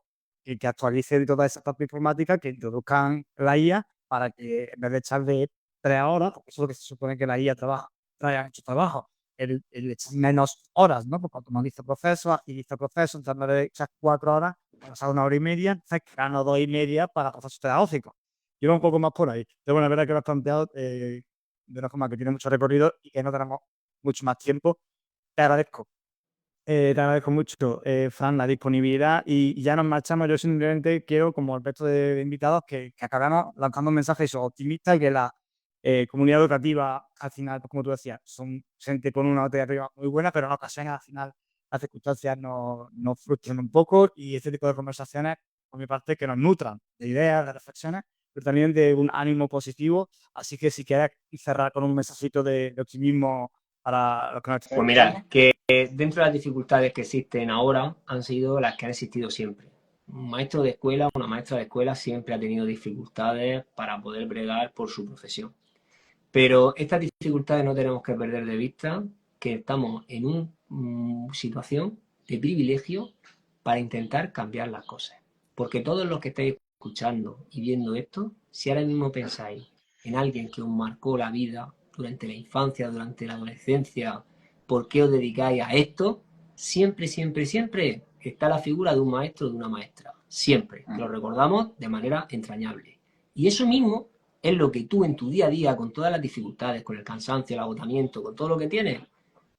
que actualicen toda esa parte informática, que introduzcan la IA para que en vez de echar de 3 horas, porque eso es lo que se supone que la IA trae mucho trabajo, el echar menos horas, ¿no? Porque automatiza procesos, agiliza procesos, en vez de echar 4 horas, pasar 1 hora y media, entonces gano 2 y media para procesos pedagógicos. Yo un poco más por ahí. Pero bueno, es verdad que lo has planteado de una forma que tiene mucho recorrido y que no tenemos mucho más tiempo. Te agradezco. Te agradezco mucho, Fran, la disponibilidad y ya nos marchamos. Yo simplemente quiero, como el resto de invitados, que acabemos lanzando un mensaje optimista y que la comunidad educativa, al final, pues, como tú decías, son gente con una nota de arriba muy buena, pero en ocasiones, al final, las circunstancias nos frustran un poco y este tipo de conversaciones, por mi parte, que nos nutran de ideas, de reflexiones, pero también de un ánimo positivo. Así que si quieres cerrar con un mensajito de optimismo para los que nos Pues mirad, que dentro de las dificultades que existen ahora han sido las que han existido siempre. Un maestro de escuela, una maestra de escuela siempre ha tenido dificultades para poder bregar por su profesión. Pero estas dificultades no tenemos que perder de vista que estamos en una situación de privilegio para intentar cambiar las cosas. Porque todos los que estáis escuchando y viendo esto, si ahora mismo pensáis en alguien que os marcó la vida durante la infancia, durante la adolescencia, ¿por qué os dedicáis a esto? Siempre, siempre, siempre está la figura de un maestro o de una maestra. Siempre. Lo recordamos de manera entrañable. Y eso mismo es lo que tú en tu día a día, con todas las dificultades, con el cansancio, el agotamiento, con todo lo que tienes,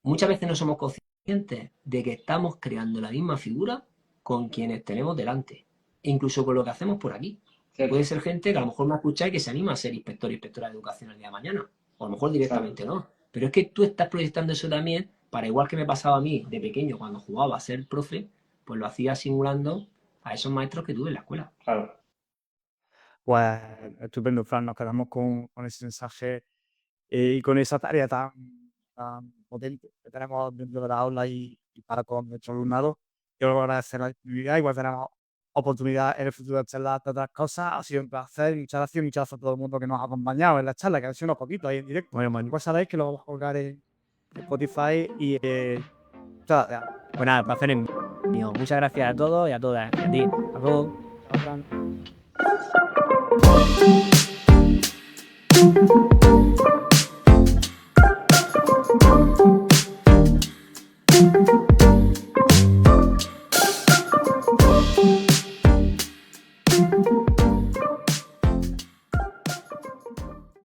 muchas veces no somos conscientes de que estamos creando la misma figura con quienes tenemos delante. E incluso con lo que hacemos por aquí. Puede ser gente que a lo mejor me escucha y que se anima a ser inspector o inspectora de educación el día de mañana. O a lo mejor directamente no. Pero es que tú estás proyectando eso también para, igual que me pasaba a mí de pequeño cuando jugaba a ser profe, pues lo hacía simulando a esos maestros que tuve en la escuela. Claro. Pues estupendo, Fran, nos quedamos con ese mensaje y con esa tarea tan potente que tenemos dentro de la aula y para con nuestro alumnado. Quiero agradecer la disponibilidad, igual tenemos oportunidad en el futuro de charlar de otras cosas. Ha sido un placer y muchas gracias a todo el mundo que nos ha acompañado en la charla, que ha sido unos poquitos ahí en directo. Bueno, pues sabéis que lo vamos a colgar en Spotify y muchas gracias. Pues nada, el placer es mío. Muchas gracias a todos y a todas. Y a ti. Hasta luego. Chao, Fran.